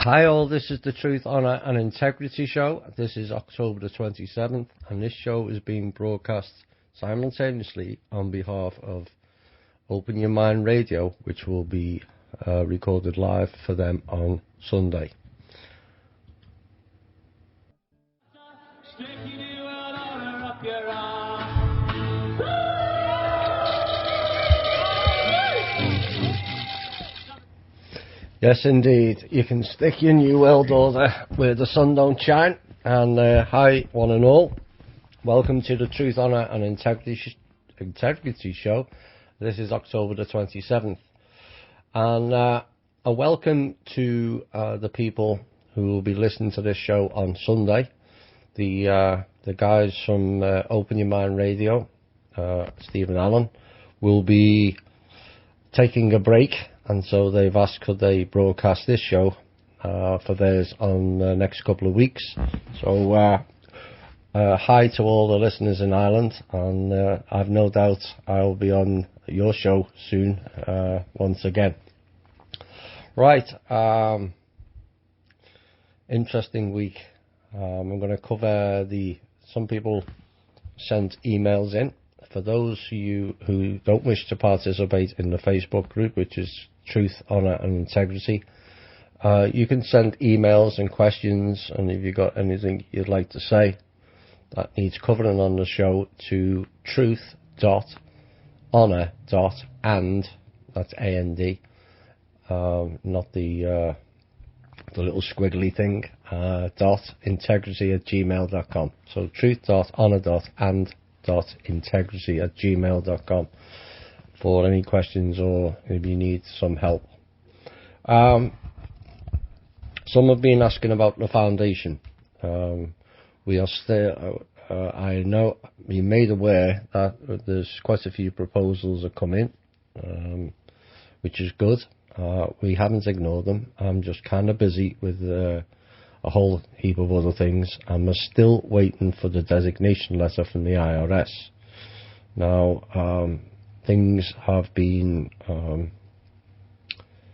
Hi all, this is the Truth, Honour and Integrity show. This is October the 27th and this show is being broadcast simultaneously on behalf of Open Your Mind Radio, which will be recorded live for them on Sunday. Yes, indeed. You can stick your new world order where the sun don't shine. And hi, one and all. Welcome to the Truth, Honour and Integrity show. This is October the 27th. And a welcome to the people who will be listening to this show on Sunday. The guys from Open Your Mind Radio, Steve and Alan, will be taking a break. And so they've asked could they broadcast this show for theirs on the next couple of weeks. So hi to all the listeners in Ireland, and I've no doubt I'll be on your show soon once again. Right, interesting week. I'm going to cover some people sent emails in. For those of you who don't wish to participate in the Facebook group, which is Truth, Honour and Integrity, you can send emails and questions, and if you've got anything you'd like to say that needs covering on the show, to truth.honour.and, that's A-N-D, not the little squiggly thing, .integrity@gmail.com. So truth.honour.and.integrity@gmail.com for any questions or if you need some help. Some have been asking about the foundation. We are still, I know, we made aware that there's quite a few proposals that come in, which is good. We haven't ignored them. I'm just kind of busy with a whole heap of other things, and we're still waiting for the designation letter from the IRS. Now, things have been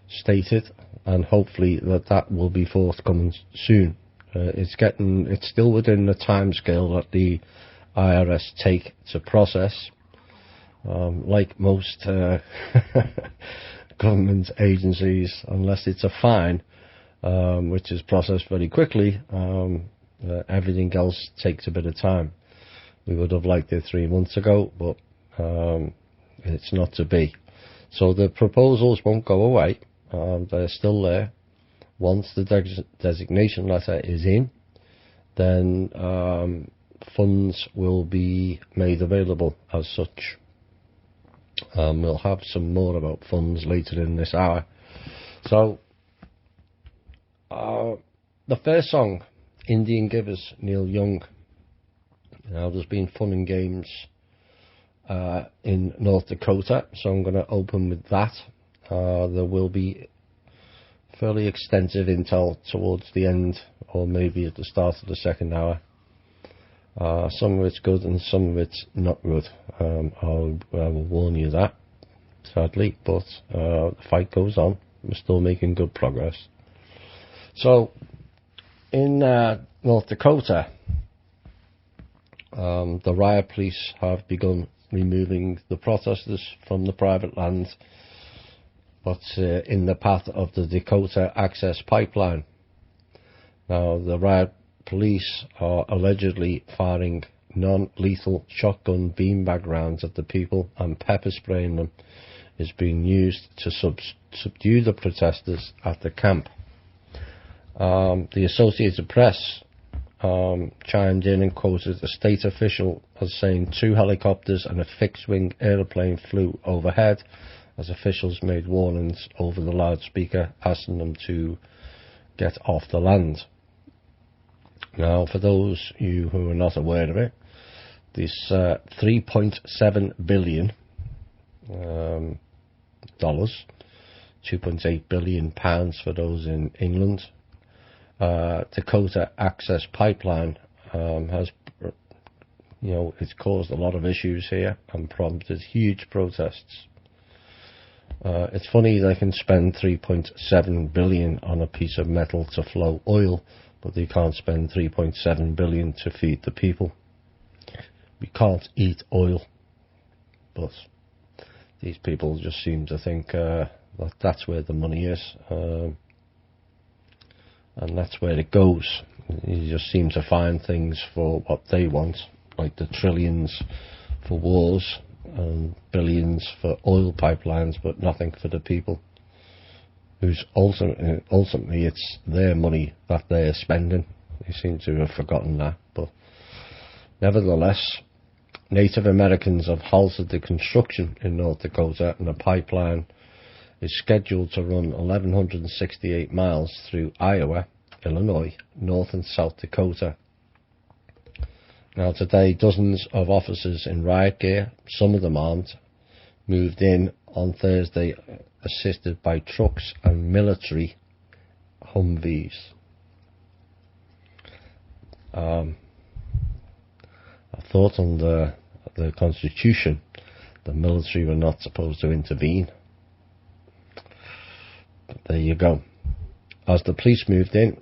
stated, and hopefully that will be forthcoming soon. It's still within the timescale that the IRS take to process. Like most government agencies, unless it's a fine, which is processed very quickly, everything else takes a bit of time. We would have liked it 3 months ago, but it's not to be. So the proposals won't go away. They're still there. Once the designation letter is in, then funds will be made available as such. We'll have some more about funds later in this hour. So the first song, Indian Givers, Neil Young. Now, there's been fun and games in North Dakota, so I'm going to open with that. There will be fairly extensive intel towards the end, or maybe at the start of the second hour. Some of it's good and some of it's not good. I will warn you that, sadly, but the fight goes on. We're still making good progress. So, in North Dakota, the riot police have begun removing the protesters from the private land, but in the path of the Dakota Access Pipeline. Now, the riot police are allegedly firing non-lethal shotgun beanbag rounds at the people, and pepper spraying them is being used to subdue the protesters at the camp. The Associated Press chimed in and quoted a state official as saying 2 helicopters and a fixed-wing aeroplane flew overhead as officials made warnings over the loudspeaker asking them to get off the land. Now, for those of you who are not aware of it, this $3.7 billion, £2.8 billion for those in England, Dakota Access Pipeline has, it's caused a lot of issues here and prompted huge protests. It's funny they can spend 3.7 billion on a piece of metal to flow oil, but they can't spend 3.7 billion to feed the people. We can't eat oil, but these people just seem to think that that's where the money is, and that's where it goes. You just seem to find things for what they want, like the trillions for wars and billions for oil pipelines, but nothing for the people, who's ultimately it's their money that they're spending. They seem to have forgotten that, but nevertheless, Native Americans have halted the construction in North Dakota, and the pipeline is scheduled to run 1,168 miles through Iowa, Illinois, North and South Dakota. Now today, dozens of officers in riot gear, some of them armed, moved in on Thursday, assisted by trucks and military Humvees. I thought under the Constitution, the military were not supposed to intervene. But there you go. As the police moved in,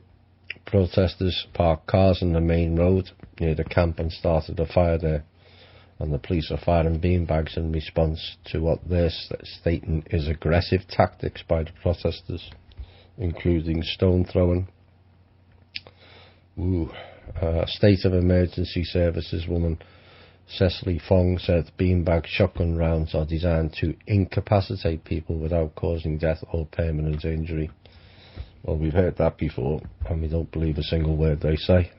protesters parked cars on the main road near the camp and started a fire there, and the police are firing beanbags in response to what they're stating is aggressive tactics by the protesters, including stone throwing. State of Emergency Services woman Cecily Fong said beanbag shotgun rounds are designed to incapacitate people without causing death or permanent injury. Well, we've heard that before, and we don't believe a single word they say,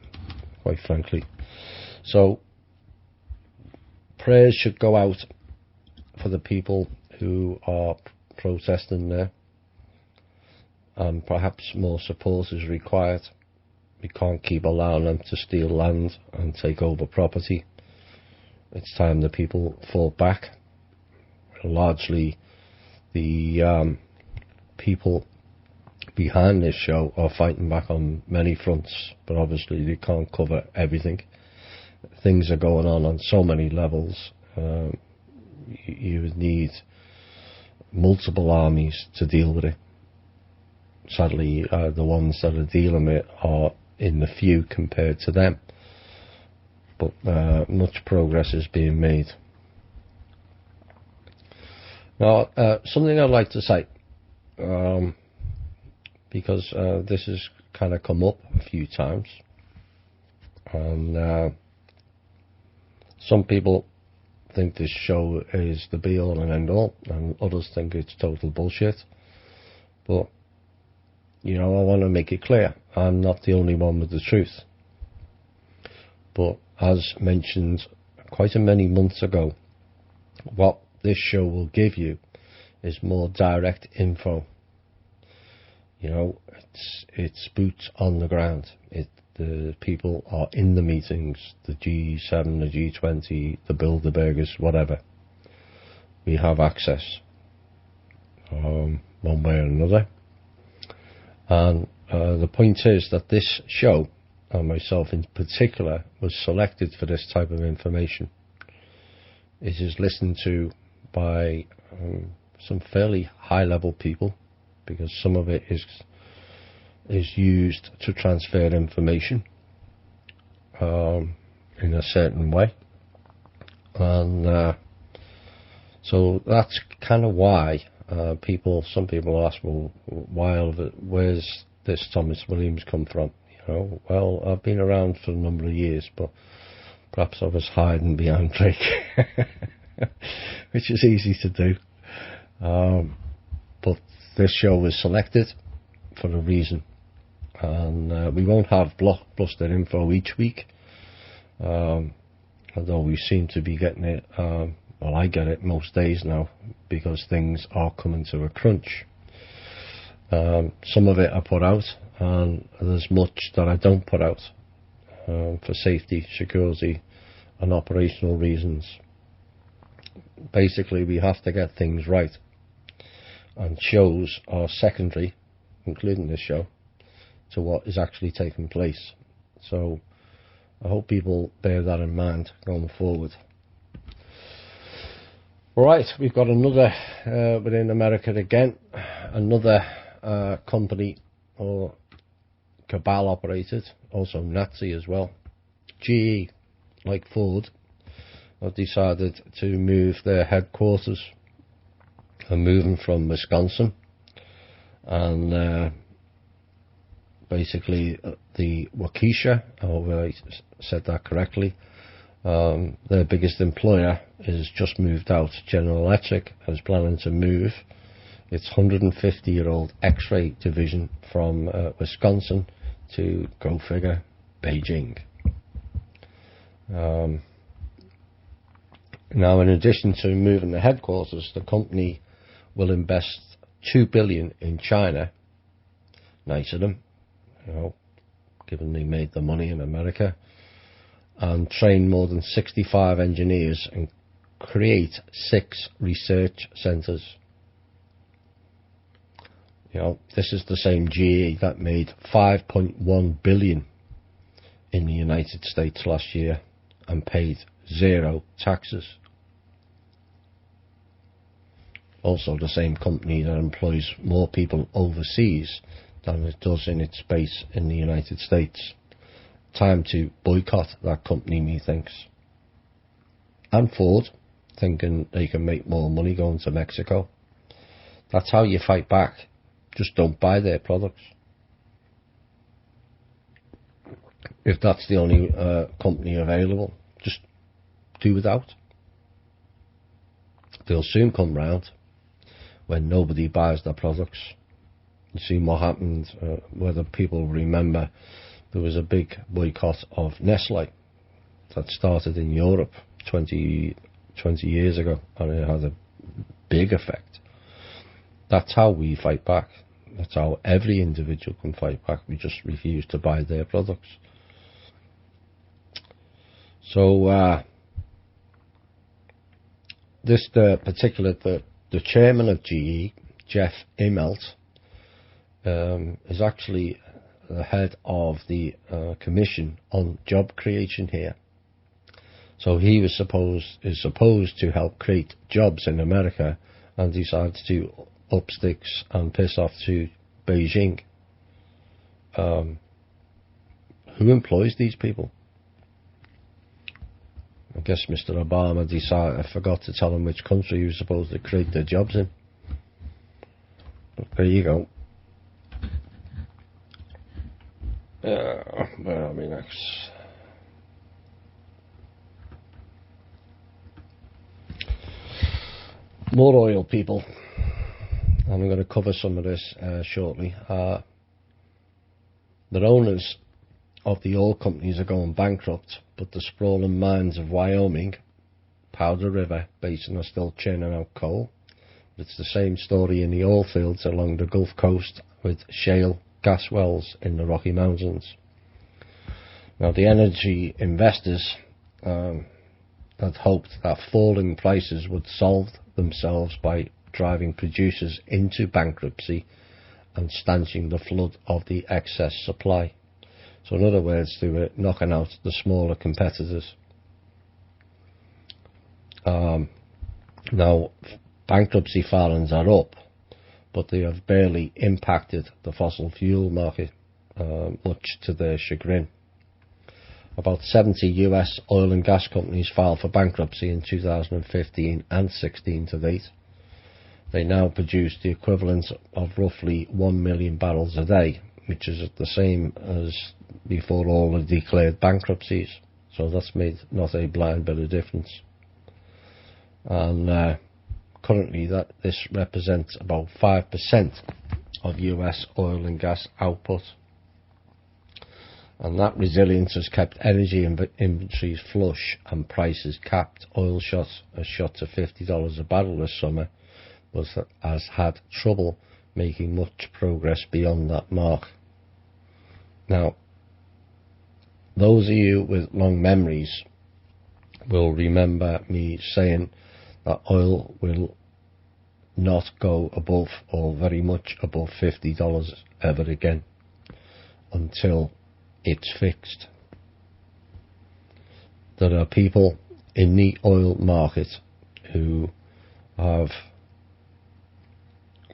quite frankly. So, prayers should go out for the people who are protesting there, and perhaps more support is required. We can't keep allowing them to steal land and take over property. It's time the people fought back. Largely, the people behind this show are fighting back on many fronts, but obviously they can't cover everything. Things are going on so many levels. You would need multiple armies to deal with it. Sadly, the ones that are dealing with it are in the few compared to them, but much progress is being made. Now, something I'd like to say, because this has kind of come up a few times, and some people think this show is the be-all and end-all, and others think it's total bullshit. But, you know, I want to make it clear, I'm not the only one with the truth. But as mentioned quite a many months ago, what this show will give you is more direct info. You know, it's boots on the ground. The people are in the meetings, the G7, the G20, the Bilderbergers, whatever. We have access, one way or another. And the point is that this show, and myself in particular, was selected for this type of information. It is listened to by some fairly high-level people, because some of it is used to transfer information in a certain way, and so that's kind of why some people ask, well, where's this Thomas Williams come from? You know, well, I've been around for a number of years, but perhaps I was hiding behind Drake, which is easy to do. But this show was selected for a reason, and we won't have blockbuster info each week, although we seem to be getting it. Well, I get it most days now, because things are coming to a crunch. Some of it I put out, and there's much that I don't put out for safety, security and operational reasons. Basically, we have to get things right, and shows are secondary, including this show, to what is actually taking place. So I hope people bear that in mind going forward. Right, we've got another within America again, another company or cabal operated, also Nazi as well. GE, like Ford, have decided to move their headquarters and moving from Wisconsin, and basically the Waukesha, I hope I said that correctly, their biggest employer is just moved out. General Electric is planning to move its 150-year-old X-ray division from Wisconsin to, go figure, Beijing. Now, in addition to moving the headquarters, the company will invest $2 billion in China. Nice of them, you know, given they made the money in America, and train more than 65 engineers and create 6 research centres. You know, this is the same GE that made $5.1 billion in the United States last year and paid 0 taxes. Also the same company that employs more people overseas than it does in its base in the United States. Time to boycott that company, methinks. And Ford, thinking they can make more money going to Mexico. That's how you fight back. Just don't buy their products. If that's the only company available, just do without. They'll soon come round when nobody buys their products. You see what happened, whether people remember, there was a big boycott of Nestle that started in Europe 20 years ago, and it had a big effect. That's how we fight back. That's how every individual can fight back. We just refuse to buy their products. So this particular the chairman of GE, Jeff Immelt, is actually the head of the Commission on Job Creation here. So he is supposed to help create jobs in America, and decides to up sticks and piss off to Beijing. Who employs these people? I guess Mr. Obama decided, I forgot to tell him which country he was supposed to create their jobs in. But there you go. Where are we next? More oil, people. I'm going to cover some of this shortly. The owners of the oil companies are going bankrupt, but the sprawling mines of Wyoming, Powder River Basin, are still churning out coal. It's the same story in the oil fields along the Gulf Coast with shale gas wells in the Rocky Mountains. Now, the energy investors had hoped that falling prices would solve themselves by driving producers into bankruptcy and stanching the flood of the excess supply. So in other words, they were knocking out the smaller competitors. Now, bankruptcy filings are up, but they have barely impacted the fossil fuel market, much to their chagrin. About 70 US oil and gas companies filed for bankruptcy in 2015 and 16 to date. They now produce the equivalent of roughly 1 million barrels a day, which is the same as before all the declared bankruptcies. So that's made not a blind bit of difference. And currently this represents about 5% of US oil and gas output. And that resilience has kept energy inventories flush and prices capped. Oil shot to $50 a barrel this summer, but has had trouble making much progress beyond that mark. Now, those of you with long memories will remember me saying that oil will not go above, or very much above, $50 ever again until it's fixed. There are people in the oil market who have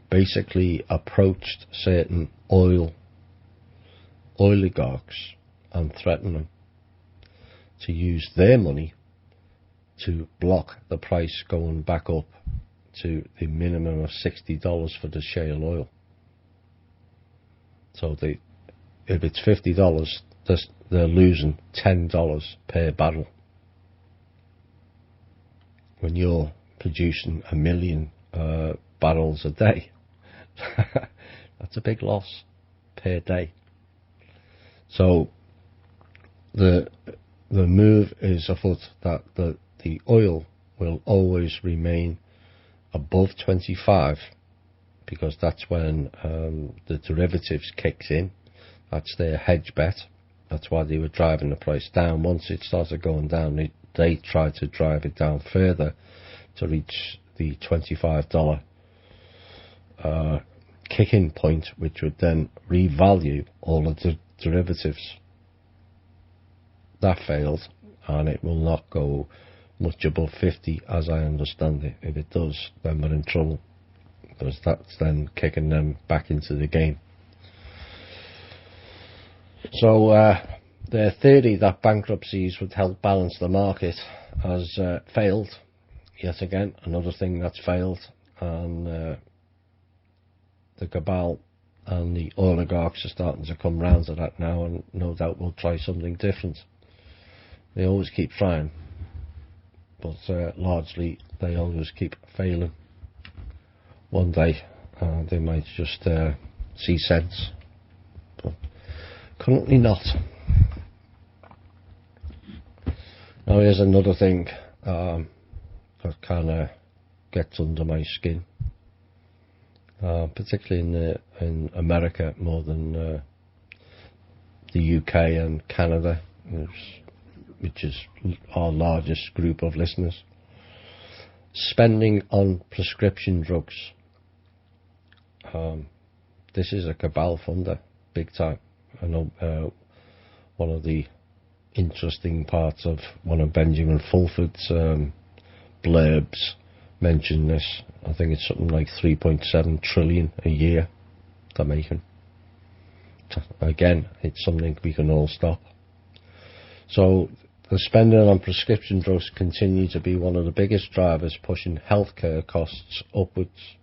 basically approached certain oligarchs and threatened them to use their money to block the price going back up to the minimum of $60 for the shale oil. So if it's $50, they're losing $10 per barrel. When you're producing 1 million barrels a day, that's a big loss per day. So the move is afoot that the oil will always remain above 25, because that's when the derivatives kicks in. That's their hedge bet. That's why they were driving the price down. Once it started going down, they tried to drive it down further to reach the $25 kick-in point, which would then revalue all of the derivatives. That failed, and it will not go much above 50, as I understand it. If it does, then we're in trouble, because that's then kicking them back into the game. So their theory that bankruptcies would help balance the market has failed yet again. Another thing that's failed, and the cabal and the oligarchs are starting to come round to that now, and no doubt will try something different. They always keep trying, but largely they always keep failing. One day they might just see sense, but currently not. Now here's another thing that kind of gets under my skin, particularly in America more than the UK and Canada, which is our largest group of listeners. Spending on prescription drugs. This is a cabal funder, big time. I know one of the interesting parts of one of Benjamin Fulford's blurbs mentioned this. I think it's something like 3.7 trillion a year they're making. Again, it's something we can all stop. So the spending on prescription drugs continue to be one of the biggest drivers pushing healthcare costs upwards.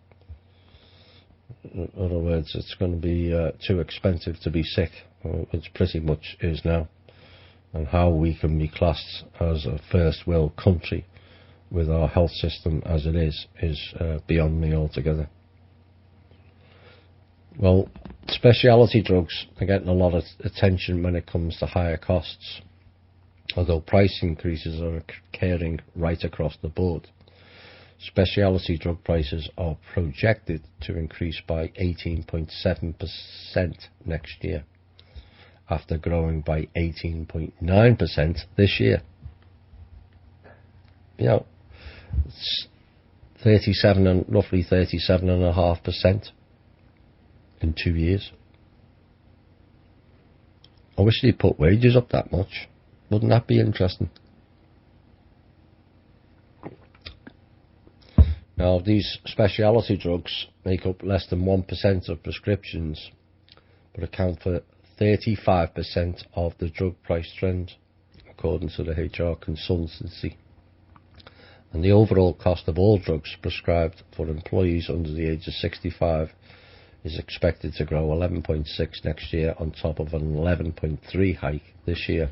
In other words, it's going to be too expensive to be sick, which pretty much is now. And how we can be classed as a first world country with our health system as it is beyond me altogether. Well, specialty drugs are getting a lot of attention when it comes to higher costs, although price increases are occurring right across the board. Specialty drug prices are projected to increase by 18.7% next year, after growing by 18.9% this year. You know, it's roughly 37.5% in 2 years. I wish they'd put wages up that much. Wouldn't that be interesting? Now, these specialty drugs make up less than 1% of prescriptions, but account for 35% of the drug price trend, according to the HR consultancy. And the overall cost of all drugs prescribed for employees under the age of 65 is expected to grow 11.6% next year, on top of an 11.3% hike this year.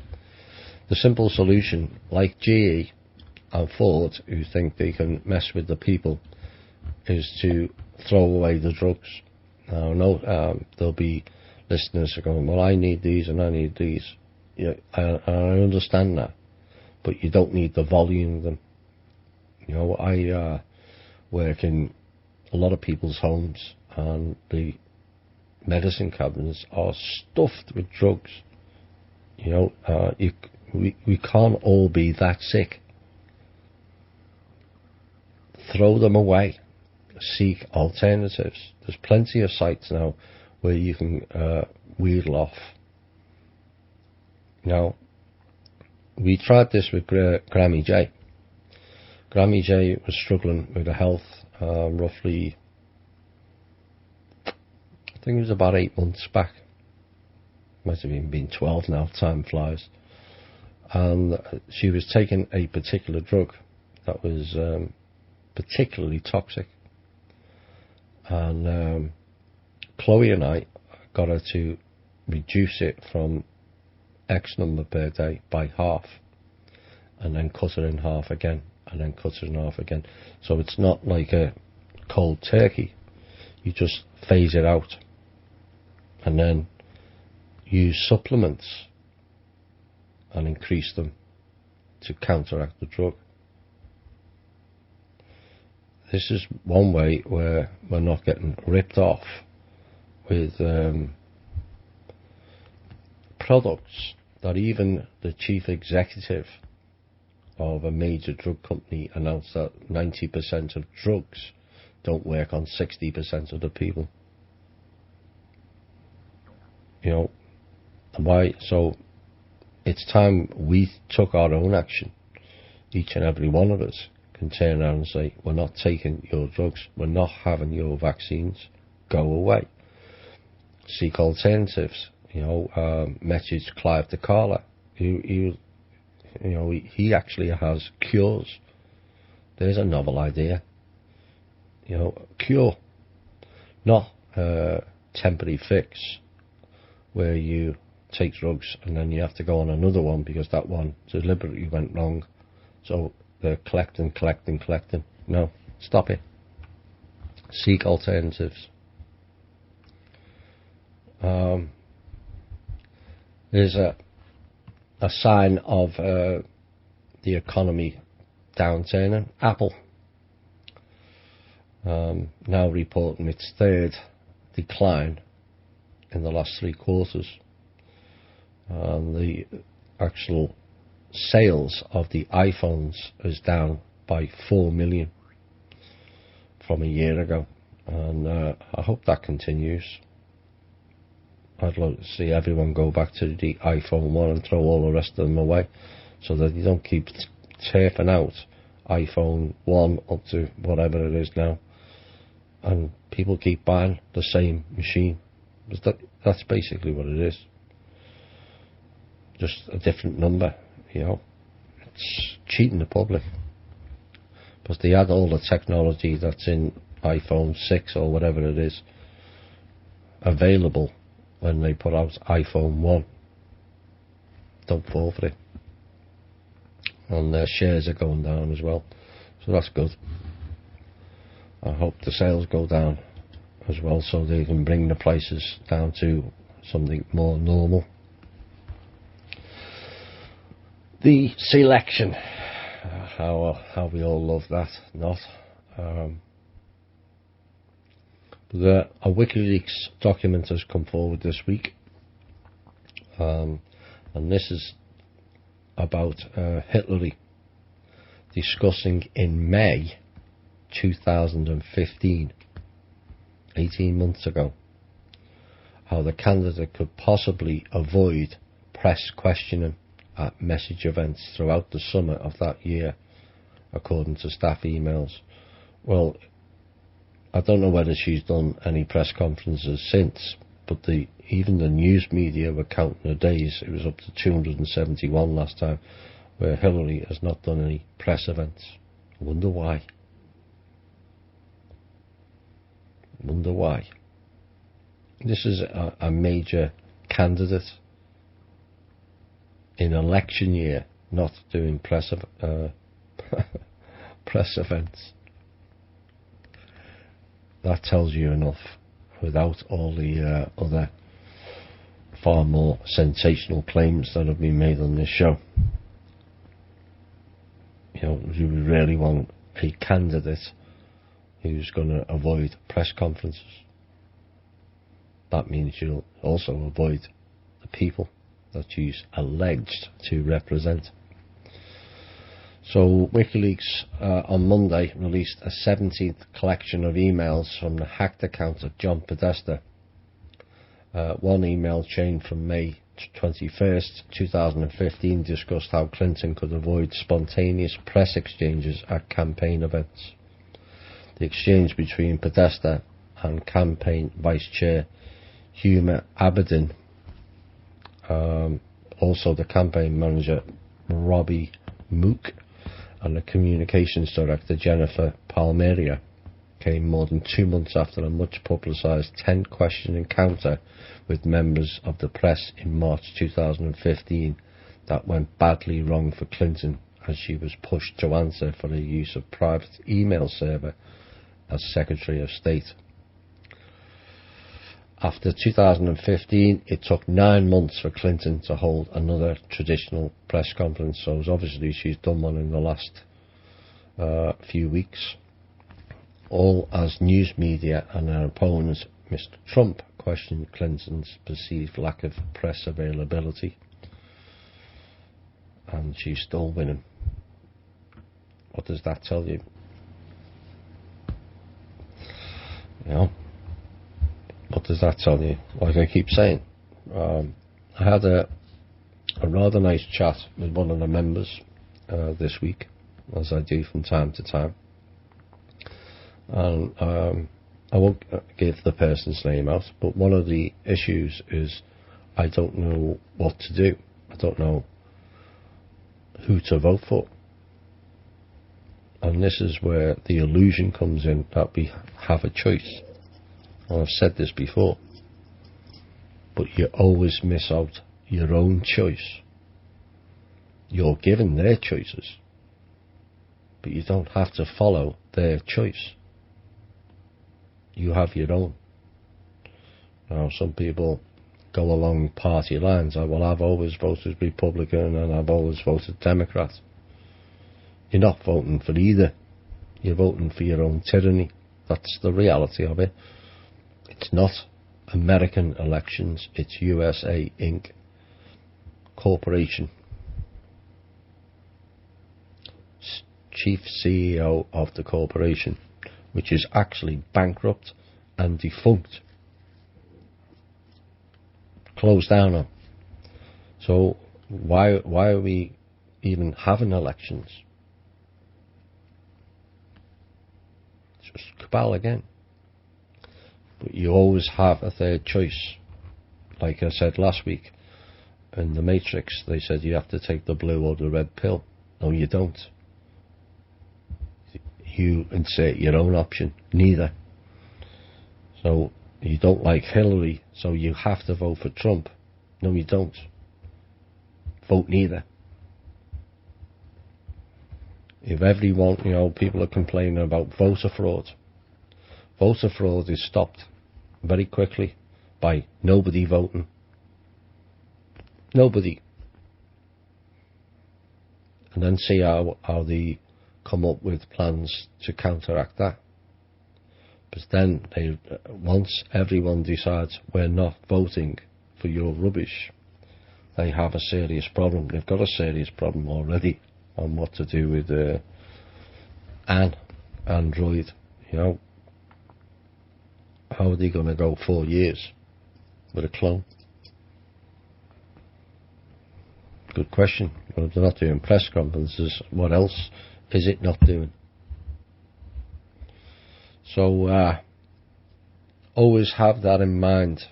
The simple solution, like GE and Ford, who think they can mess with the people, is to throw away the drugs. Now, there'll be listeners are going, well, I need these and I need these. Yeah, I understand that, but you don't need the volume of them. You know, I work in a lot of people's homes, and the medicine cabinets are stuffed with drugs. You know, we can't all be that sick. Throw them away. Seek alternatives. There's plenty of sites now where you can wheedle off. Now, we tried this with Grammy J. Grammy J was struggling with a health roughly, I think it was about 8 months back. Might have even been 12 now, time flies. And she was taking a particular drug that was particularly toxic. And Chloe and I got her to reduce it from X number per day by half, and then cut it in half again, and then cut it in half again. So it's not like a cold turkey. You just phase it out, and then use supplements and increase them to counteract the drug. This is one way where we're not getting ripped off with products that even the chief executive of a major drug company announced that 90% of drugs don't work on 60% of the people. You know, why? So it's time we took our own action. Each and every one of us can turn around and say, we're not taking your drugs, we're not having your vaccines, go away. Seek alternatives. You know, message Clive Dakota. You know, he actually has cures. There's a novel idea. You know, cure, not temporary fix, where you take drugs and then you have to go on another one because that one deliberately went wrong. So they're collecting. No, stop it. Seek alternatives. There's a sign of the economy downturning. Apple now reporting its third decline in the last 3 quarters. The actual sales of the iPhones is down by 4 million from a year ago, and I hope that continues. I'd like to see everyone go back to the iPhone 1 and throw all the rest of them away, so that you don't keep turfing out iPhone 1 up to whatever it is now, and people keep buying the same machine. That's basically what it is. Just a different number, you know. It's cheating the public. Because they had all the technology that's in iPhone 6 or whatever it is available when they put out iPhone 1. Don't fall for it. And their shares are going down as well. So that's good. I hope the sales go down as well, so they can bring the prices down to something more normal. The selection, how we all love that, not. A WikiLeaks document has come forward this week, and this is about Hillary discussing in May 2015, 18 months ago, how the candidate could possibly avoid press questioning at message events throughout the summer of that year, according to staff emails. Well, I don't know whether she's done any press conferences since, but even the news media were counting the days. It was up to 271 last time, where Hillary has not done any press events. I wonder why. This is a major candidate in election year, not doing press events. That tells you enough, without all the other far more sensational claims that have been made on this show. You know, do we really want a candidate who's going to avoid press conferences? That means you'll also avoid the people that she's alleged to represent. So WikiLeaks on Monday released a 17th collection of emails from the hacked account of John Podesta. One email chain from May 21st, 2015 discussed how Clinton could avoid spontaneous press exchanges at campaign events. The exchange between Podesta and campaign vice chair Huma Abedin, also the campaign manager Robbie Mook, and the communications director Jennifer Palmeria, came more than 2 months after a much publicised 10-question encounter with members of the press in March 2015 that went badly wrong for Clinton, as she was pushed to answer for the use of private email server as Secretary of State. After 2015, it took 9 months for Clinton to hold another traditional press conference, so obviously she's done one in the last few weeks, all as news media and her opponents, Mr. Trump, questioned Clinton's perceived lack of press availability. And she's still winning. What does that tell you? You know, what does that tell you? Like I keep saying, I had a rather nice chat with one of the members this week, as I do from time to time. And I won't give the person's name out, but one of the issues is I don't know what to do. I don't know who to vote for. And this is where the illusion comes in that we have a choice. And I've said this before, but you always miss out your own choice. You're given their choices, but you don't have to follow their choice. You have your own. Now, some people go along party lines. Well, I've always voted Republican and I've always voted Democrat. You're not voting for either. You're voting for your own tyranny. That's the reality of it. It's not American elections. It's USA Inc. Corporation. Chief CEO of the corporation, which is actually bankrupt and defunct. Closed down on. So why are we even having elections? Just cabal again. But you always have a third choice. Like I said last week, in the Matrix, they said you have to take the blue or the red pill. No, you don't. You insert your own option. Neither. So you don't like Hillary, so you have to vote for Trump. No, you don't. Vote neither. If everyone, people are complaining about voter fraud. Voter fraud is stopped very quickly by nobody voting. Nobody. And then see how they come up with plans to counteract that. But then, once everyone decides we're not voting for your rubbish, they have a serious problem. They've got a serious problem already on what to do with Android. How are they going to go 4 years with a clone? Good question. Well, they're not doing press conferences. What else is it not doing? So always have that in mind,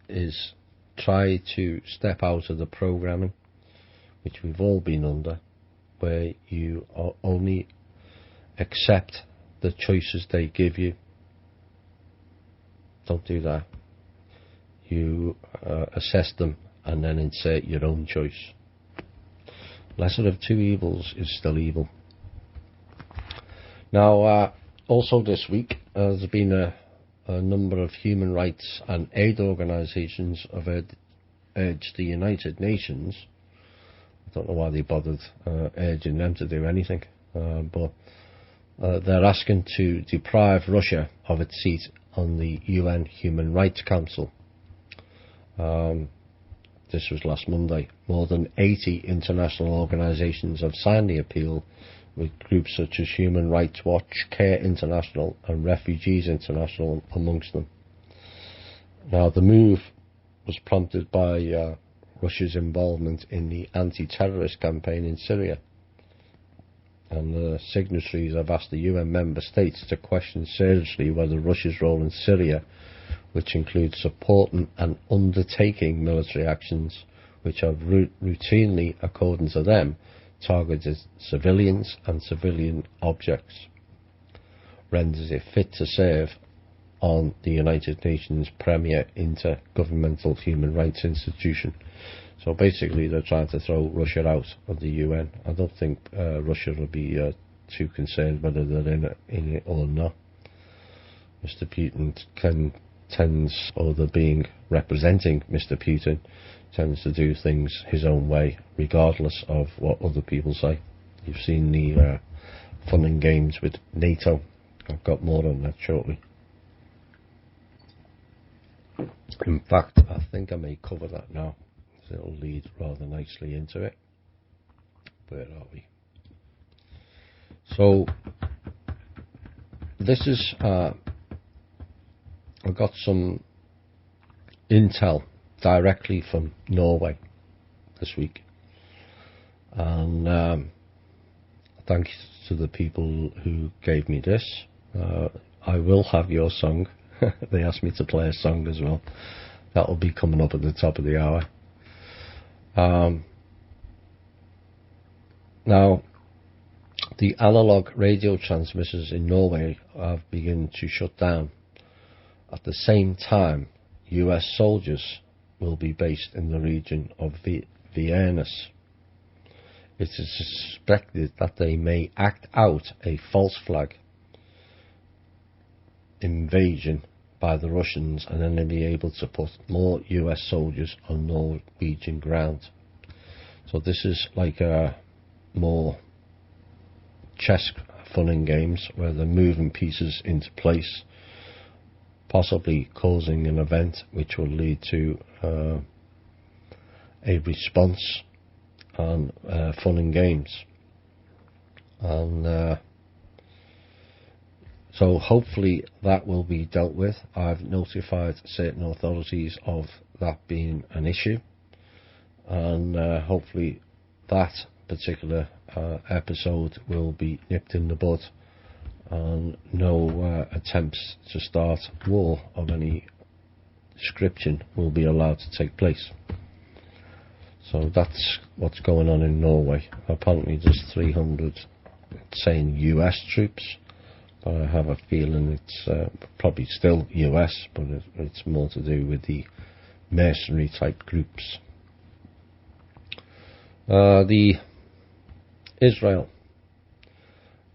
is try to step out of the programming, which we've all been under, where you only accept the choices they give you. Don't do that. You assess them and then insert your own choice. Lesser of two evils is still evil. Now, also this week, there's been a number of human rights and aid organisations have urged the United Nations. I don't know why they bothered urging them to do anything, but they're asking to deprive Russia of its seat on the UN Human Rights Council. This was last Monday. More than 80 international organisations have signed the appeal, with groups such as Human Rights Watch, Care International and Refugees International amongst them. Now, the move was prompted by Russia's involvement in the anti-terrorist campaign in Syria. and the signatories have asked the UN member states to question seriously whether Russia's role in Syria, which includes supporting and undertaking military actions which have routinely, according to them, targeted civilians and civilian objects, renders it fit to serve on the United Nations premier intergovernmental human rights institution. So basically they're trying to throw Russia out of the UN. I don't think Russia will be too concerned whether they're in it or not. Mr. Putin tends, or the being representing Mr. Putin, tends to do things his own way, regardless of what other people say. You've seen the fun and games with NATO. I've got more on that shortly. In fact, I think I may cover that now. It'll lead rather nicely into it. Where are we? So this is I got some intel directly from Norway this week, and thanks to the people who gave me this. I will have your song. They asked me to play a song as well. That will be coming up at the top of the hour. Now, the analog radio transmitters in Norway have begun to shut down. At the same time, US soldiers will be based in the region of Viennas. It is suspected that they may act out a false flag invasion by the Russians, and then they'll be able to put more US soldiers on Norwegian ground. So this is like a more chess fun and games where they're moving pieces into place, possibly causing an event which will lead to a response and fun and games. And so hopefully that will be dealt with. I've notified certain authorities of that being an issue, and hopefully that particular episode will be nipped in the bud, and no attempts to start war of any description will be allowed to take place. So that's what's going on in Norway. Apparently there's 300, it's saying US troops, but I have a feeling it's probably still US, but it's more to do with the mercenary type groups. The Israel,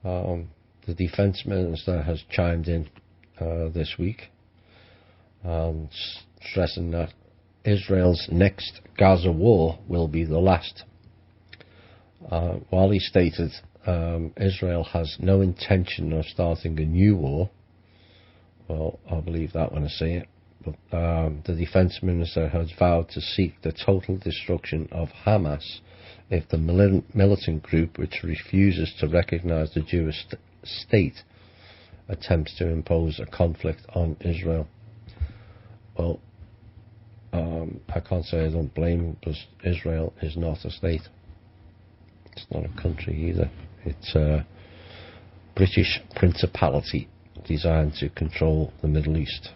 the defense minister has chimed in this week, stressing that Israel's next Gaza war will be the last. While he stated Israel has no intention of starting a new war, well, I believe that when I see it, but the defense minister has vowed to seek the total destruction of Hamas if the militant group, which refuses to recognize the Jewish state, attempts to impose a conflict on Israel. Well, I can't say I don't blame him, because Israel is not a state. It's not a country either. It's a British principality designed to control the Middle East.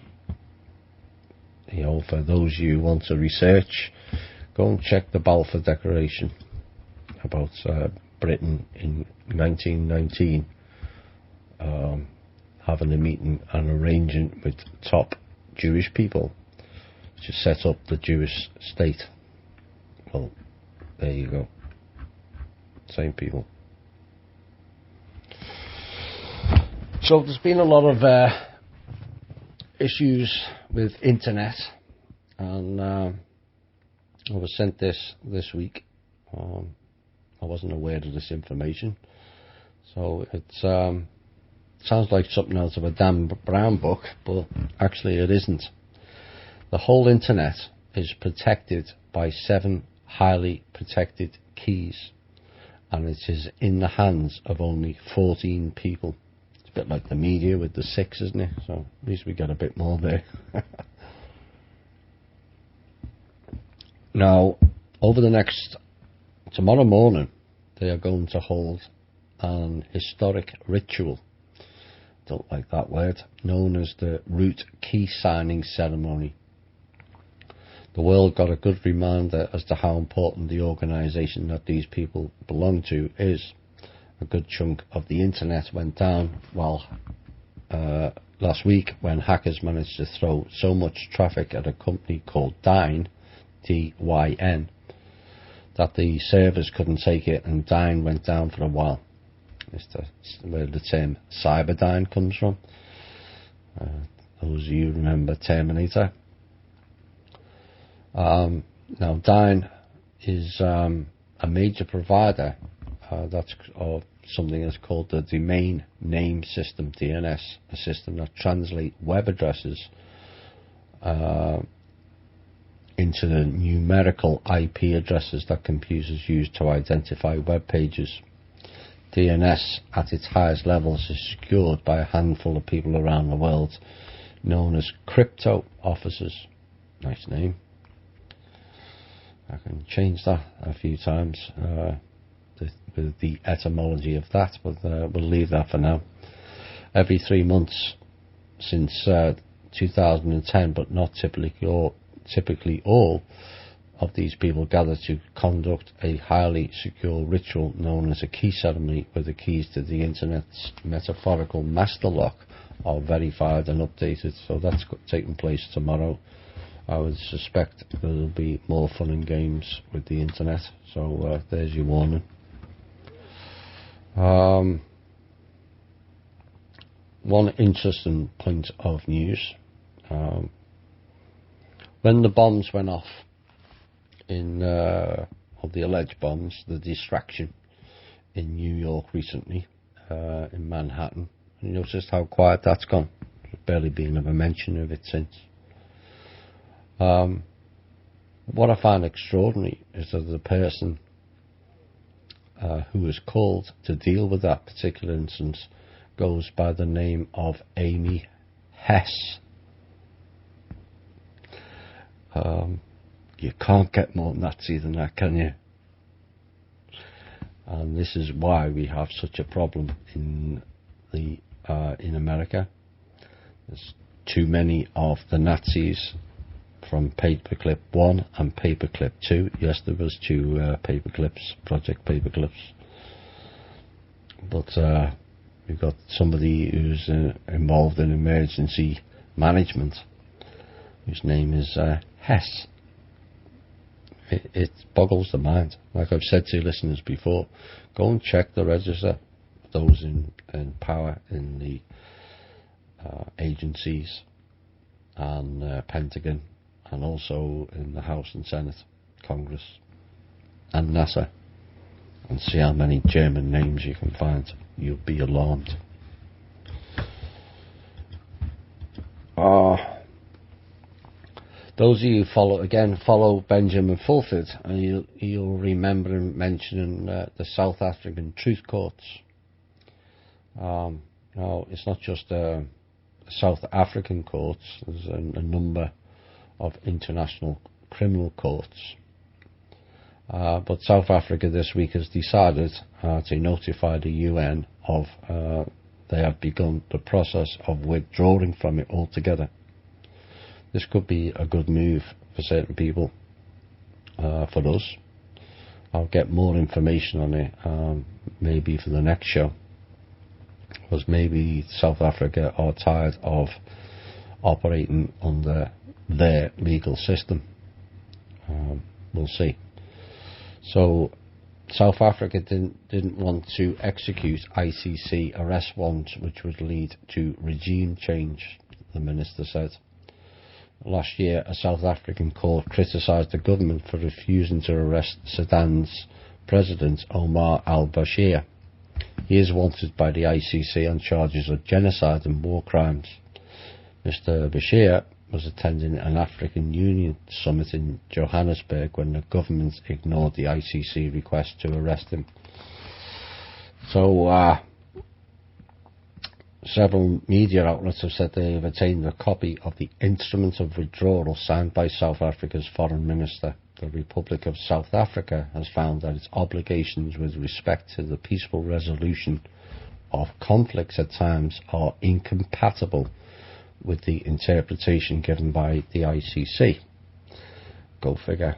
You know, for those of you who want to research, go and check the Balfour Declaration about Britain in 1919 having a meeting and arranging with top Jewish people to set up the Jewish state. Well, there you go. Same people. So there's been a lot of issues with internet, and I was sent this week. I wasn't aware of this information, so it sounds like something out of a Dan Brown book, but actually it isn't. The whole internet is protected by 7 highly protected keys, and it is in the hands of only 14 people. It's a bit like the media with the 6, isn't it? So at least we get a bit more there. Now, tomorrow morning, they are going to hold an historic ritual, don't like that word, known as the Root Key Signing Ceremony. The world got a good reminder as to how important the organisation that these people belong to is. A good chunk of the internet went down last week when hackers managed to throw so much traffic at a company called Dyn, D-Y-N, that the servers couldn't take it and Dyn went down for a while. It's where the term Cyberdyne comes from. Those of you remember Terminator. Now Dyn is a major provider of something that's called the Domain Name System, DNS, a system that translates web addresses into the numerical IP addresses that computers use to identify web pages. DNS at its highest levels is secured by a handful of people around the world, known as crypto officers. Nice name. I can change that a few times, the etymology of that, but we'll leave that for now. Every 3 months since 2010, but not typically all of these people gather to conduct a highly secure ritual known as a key ceremony, where the keys to the internet's metaphorical master lock are verified and updated. So that's taking place tomorrow. I would suspect there will be more fun and games with the internet, so there's your warning. One interesting point of news, when the bombs went off of the alleged bombs, the distraction in New York recently, in Manhattan, you noticed how quiet that's gone. There's barely been a mention of it since. What I find extraordinary is that the person who was called to deal with that particular instance goes by the name of Amy Hess. You can't get more Nazi than that, can you? And this is why we have such a problem in America. There's too many of the Nazis from Paperclip 1 and Paperclip 2. Yes, there was 2 paperclips, Project Paperclips. But we've got somebody who's involved in emergency management, whose name is Hess. It boggles the mind. Like I've said to listeners before, go and check the register, those in power in the agencies and Pentagon, and also in the House and Senate, Congress and NASA, and see how many German names you can find. You'll be alarmed. Those of you who follow Benjamin Fulford, and you'll remember him mentioning the South African truth courts. Now, it's not just South African courts. There's a number of international criminal courts. But South Africa this week has decided to notify the UN of they have begun the process of withdrawing from it altogether. This could be a good move for certain people, for us. I'll get more information on it maybe for the next show, because maybe South Africa are tired of operating under their legal system. We'll see. So South Africa didn't want to execute ICC arrest warrants, which would lead to regime change, the minister said. Last year, a South African court criticised the government for refusing to arrest Sudan's President Omar al-Bashir. He is wanted by the ICC on charges of genocide and war crimes. Mr. Bashir was attending an African Union summit in Johannesburg when the government ignored the ICC request to arrest him. So, several media outlets have said they have obtained a copy of the instrument of withdrawal signed by South Africa's foreign minister, the Republic of South Africa has found that its obligations with respect to the peaceful resolution of conflicts at times are incompatible with the interpretation given by the ICC. Go figure.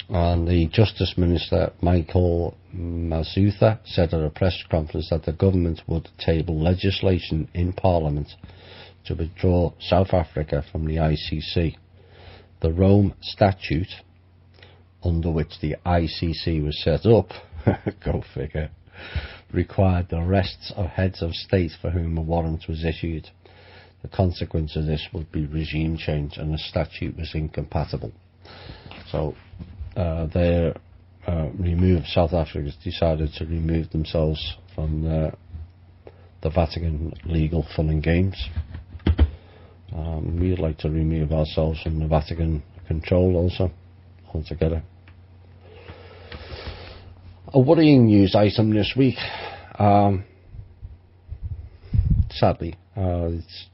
And the Justice Minister, Michael Masutha, said at a press conference that the government would table legislation in Parliament to withdraw South Africa from the ICC. The Rome Statute, under which the ICC was set up, go figure, required the arrests of heads of state for whom a warrant was issued. The consequence of this would be regime change, and the statute was incompatible. So they removed, South Africa's decided to remove themselves from the Vatican legal fun and games. We'd like to remove ourselves from the Vatican control also, altogether. A worrying news item this week. Sadly, it's,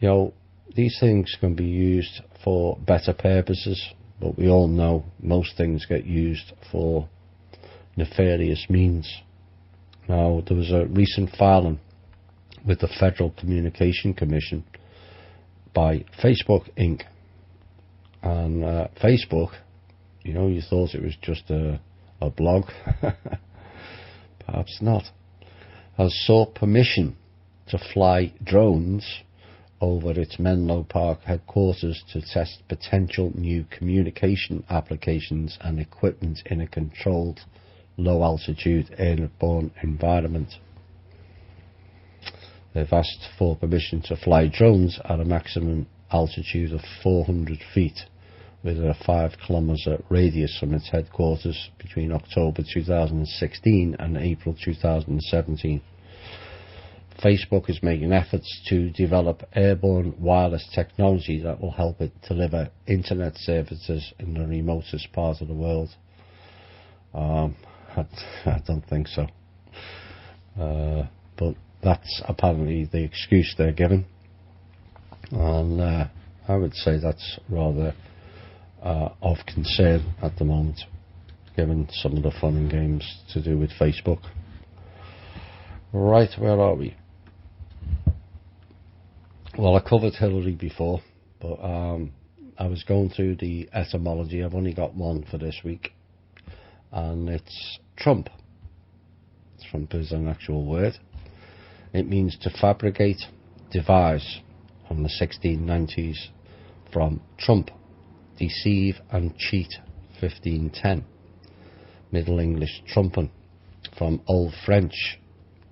you know, these things can be used for better purposes, but we all know most things get used for nefarious means. Now, there was a recent filing with the Federal Communication Commission by Facebook Inc. And Facebook, you know, you thought it was just a blog. Perhaps not. Has sought permission to fly drones over its Menlo Park headquarters to test potential new communication applications and equipment in a controlled low-altitude airborne environment. They've asked for permission to fly drones at a maximum altitude of 400 feet with a 5 kilometre radius from its headquarters between October 2016 and April 2017. Facebook is making efforts to develop airborne wireless technology that will help it deliver internet services in the remotest part of the world. I don't think so. But that's apparently the excuse they're given. And I would say that's rather of concern at the moment, given some of the fun and games to do with Facebook. Right, where are we? Well, I covered Hillary before, but I was going through the etymology. I've only got one for this week, and it's Trump. Trump is an actual word. It means to fabricate, devise, from the 1690s, from trump, deceive and cheat, 1510. Middle English trumpen, from Old French,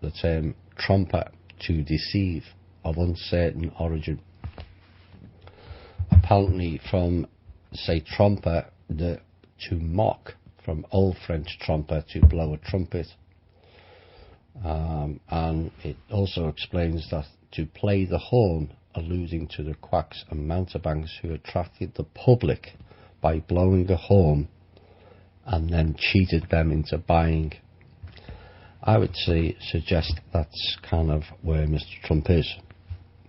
the term tromper, to deceive, of uncertain origin. Apparently from, say, tromper, to mock, from Old French tromper, to blow a trumpet. And it also explains that to play the horn, alluding to the quacks and mountebanks who attracted the public by blowing a horn and then cheated them into buying. I would suggest that's kind of where Mr. Trump is.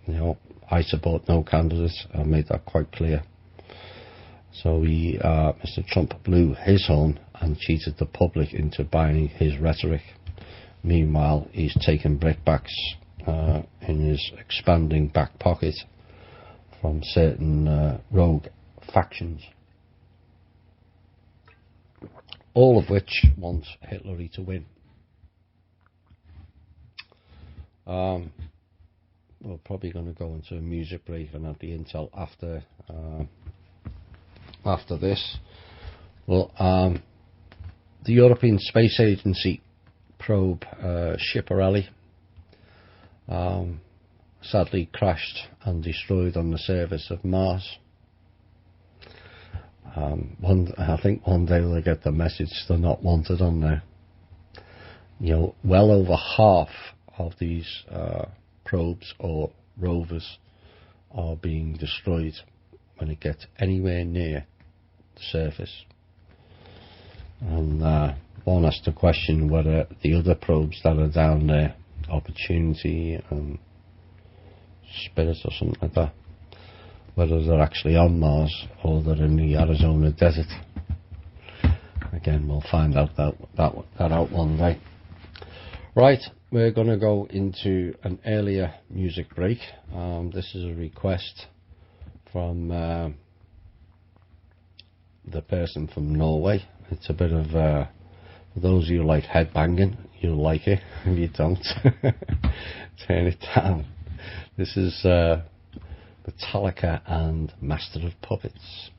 You know, I support no candidates. I've made that quite clear. So Mr. Trump blew his horn and cheated the public into buying his rhetoric. Meanwhile, he's taken brickbacks in his expanding back pocket from certain rogue factions, all of which want Hillary to win. We're probably going to go into a music break and have the intel after this. Well, the European Space Agency probe Shipperelli sadly crashed and destroyed on the surface of Mars. I think one day they'll get the message they're not wanted on there. You know, well over half of these probes or rovers are being destroyed when it gets anywhere near the surface. And one has to question whether the other probes that are down there, Opportunity and Spirit or something like that, whether they're actually on Mars or they're in the Arizona desert. Again, we'll find out that out one day. Right, we're going to go into an earlier music break. This is a request from the person from Norway. It's a bit of, for those of you who like headbanging, you'll like it. If you don't, turn it down. This is Metallica and Master of Puppets.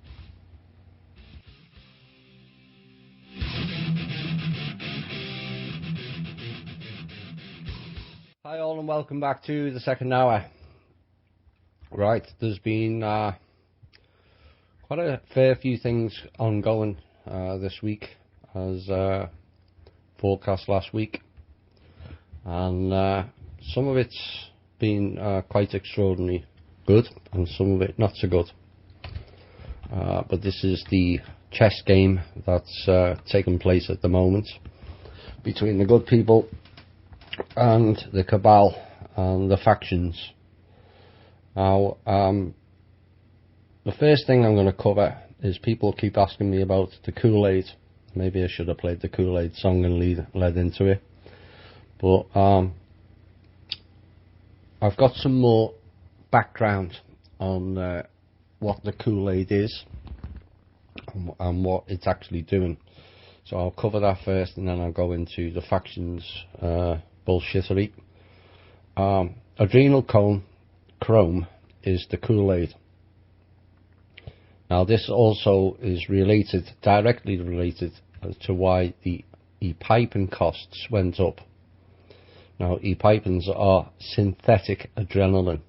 Hi all and welcome back to the second hour. Right, there's been quite a fair few things ongoing this week, as forecast last week, and some of it's been quite extraordinarily good and some of it not so good. But this is the chess game that's taking place at the moment between the good people and the cabal and the factions. Now, the first thing I'm going to cover is people keep asking me about the Kool-Aid. Maybe I should have played the Kool-Aid song and led into it. But I've got some more background on what the Kool-Aid is and what it's actually doing. So I'll cover that first and then I'll go into the factions bullshittery. Adrenochrome is the Kool-Aid. Now this also is directly related to why the e-piping costs went up. Now e-pipings are synthetic adrenaline,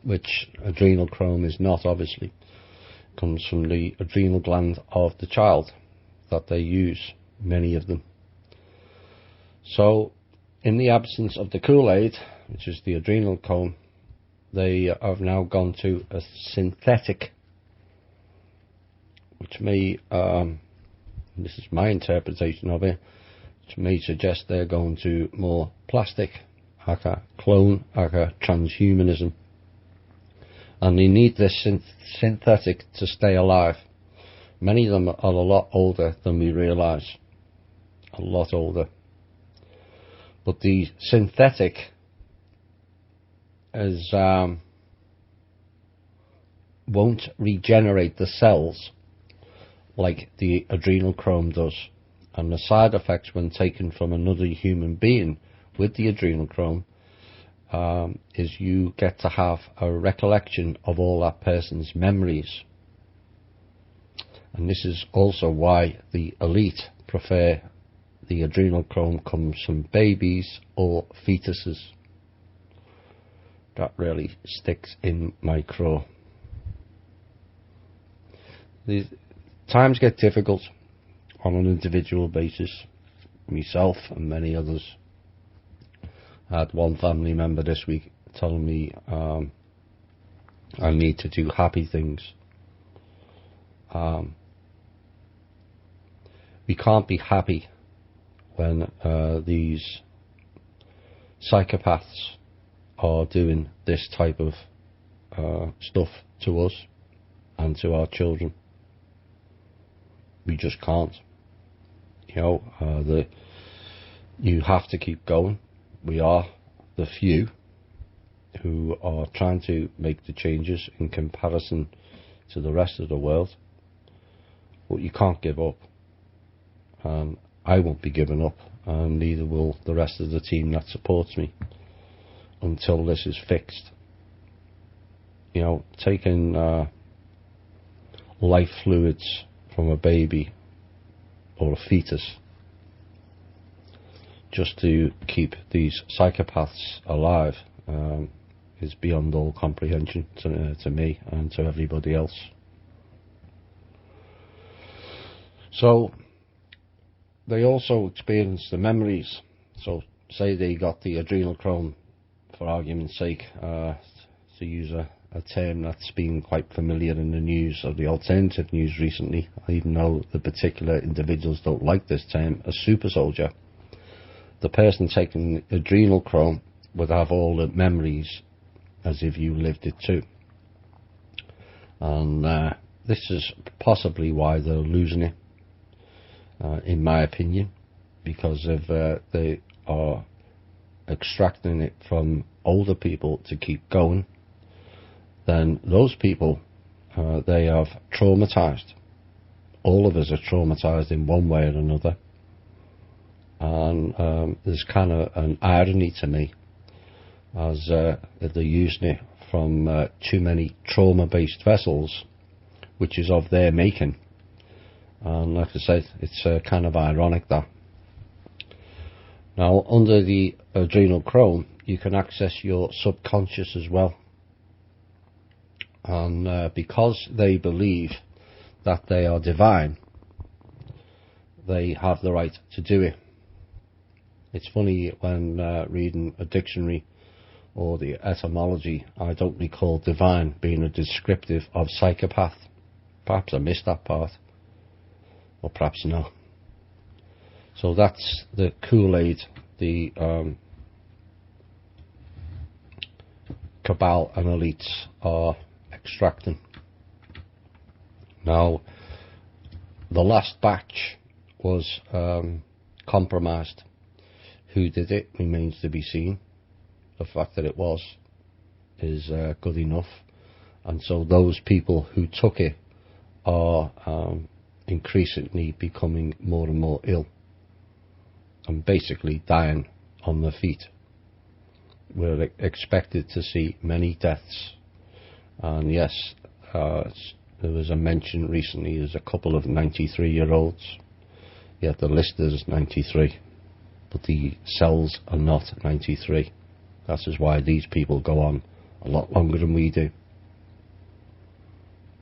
which adrenochrome is not, obviously. It comes from the adrenal gland of the child that they use, many of them. So in the absence of the Kool-Aid, which is the adrenochrome, they have now gone to a synthetic, which may, this is my interpretation of it, which may suggest they're going to more plastic, aka clone, aka transhumanism. And they need this synthetic to stay alive. Many of them are a lot older than we realise. A lot older. But the synthetic is won't regenerate the cells like the adrenochrome does, and the side effects when taken from another human being with the adrenochrome is you get to have a recollection of all that person's memories. And this is also why the elite prefer the adrenochrome comes from babies or fetuses. That really sticks in my craw. The times get difficult on an individual basis. Myself and many others. I had one family member this week telling me I need to do happy things. We can't be happy when these psychopaths are doing this type of stuff to us and to our children. We just can't. You know, you have to keep going. We are the few who are trying to make the changes in comparison to the rest of the world. But you can't give up. I won't be giving up, and neither will the rest of the team that supports me until this is fixed. You know, taking life fluids from a baby or a fetus just to keep these psychopaths alive is beyond all comprehension to me and to everybody else. So they also experience the memories. So say they got the adrenochrome, for argument's sake, to use a term that's been quite familiar in the news, or the alternative news recently, even though the particular individuals don't like this term, a super soldier. The person taking adrenochrome would have all the memories as if you lived it too. And this is possibly why they're losing it, in my opinion, because if they are extracting it from older people to keep going, then those people, they have traumatized. All of us are traumatized in one way or another. And there's kind of an irony to me, as they're using it from too many trauma-based vessels, which is of their making. And like I said, it's kind of ironic that. Now, under the adrenochrome, you can access your subconscious as well. And because they believe that they are divine, they have the right to do it. It's funny when reading a dictionary or the etymology, I don't recall divine being a descriptive of psychopath. Perhaps I missed that part, or perhaps not. So that's the Kool-Aid, the cabal and elites are extracting. Now, the last batch was compromised. Who did it remains to be seen. The fact that it was is good enough. And so those people who took it are increasingly becoming more and more ill and basically dying on their feet. We're expected to see many deaths. And yes, there was a mention recently, there's a couple of 93-year-olds, yet the list is 93, but the cells are not 93. That is why these people go on a lot longer than we do.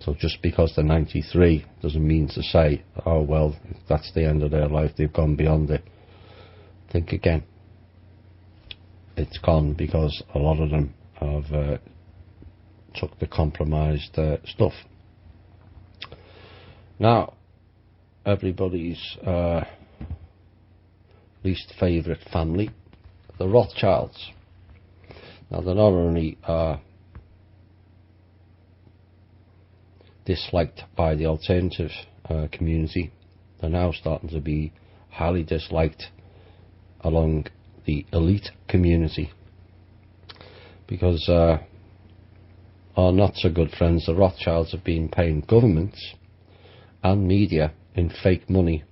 So just because they're 93 doesn't mean to say, oh well, that's the end of their life, they've gone beyond it. Think again. It's gone because a lot of them have took the compromised stuff. Now, everybody's least favourite family, the Rothschilds. Now, they're not only disliked by the alternative community, they're now starting to be highly disliked along the elite community, because our not so good friends, the Rothschilds, have been paying governments and media in fake money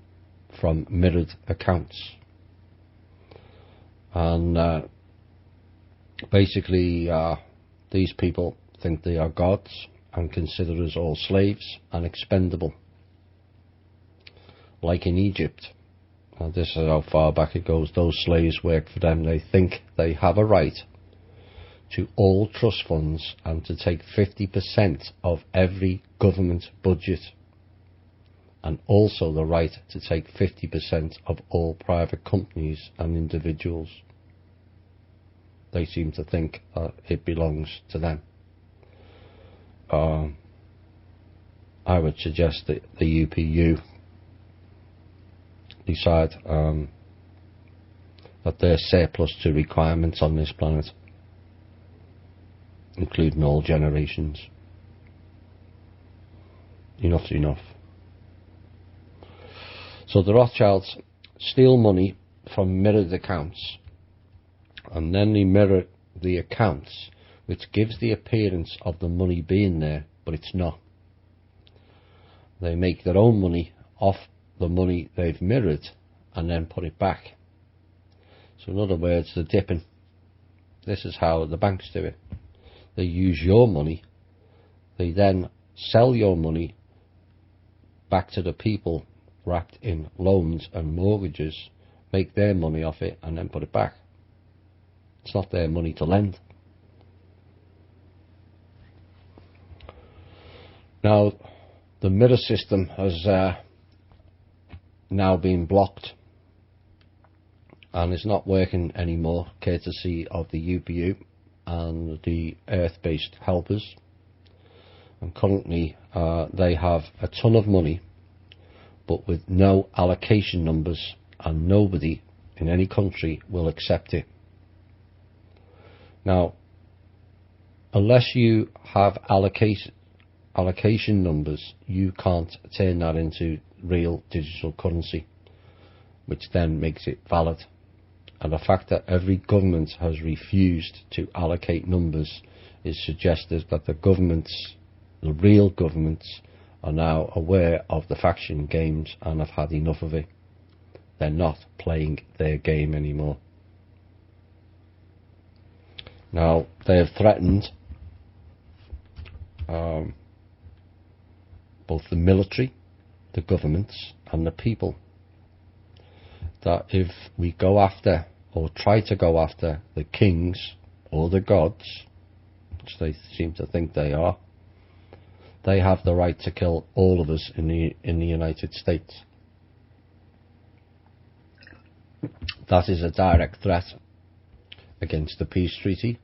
from mirrored accounts. And basically these people think they are gods and consider us all slaves and expendable, like in Egypt. And this is how far back it goes. Those slaves work for them. They think they have a right to all trust funds and to take 50% of every government budget, and also the right to take 50% of all private companies and individuals. They seem to think it belongs to them. I would suggest that the UPU decide that they're surplus to requirements on this planet, including all generations. Enough's enough. So the Rothschilds steal money from mirrored accounts, and then they mirror the accounts, which gives the appearance of the money being there, but it's not. They make their own money off the money they've mirrored and then put it back. So in other words, they're dipping. This is how the banks do it. They use your money, they then sell your money back to the people wrapped in loans and mortgages, make their money off it and then put it back. It's not their money to lend. Now, the mirror system has now been blocked and is not working anymore, courtesy of the UPU and the Earth-based helpers. And currently they have a ton of money, but with no allocation numbers, and nobody in any country will accept it. Now, unless you have allocation numbers, you can't turn that into real digital currency, which then makes it valid. And the fact that every government has refused to allocate numbers is suggestive that the governments, the real governments, are now aware of the faction games and have had enough of it. They're not playing their game anymore. Now, they have threatened both the military, the governments, and the people, that if we go after or try to go after the kings or the gods, which they seem to think they are, they have the right to kill all of us in the United States. That is a direct threat against the peace treaty,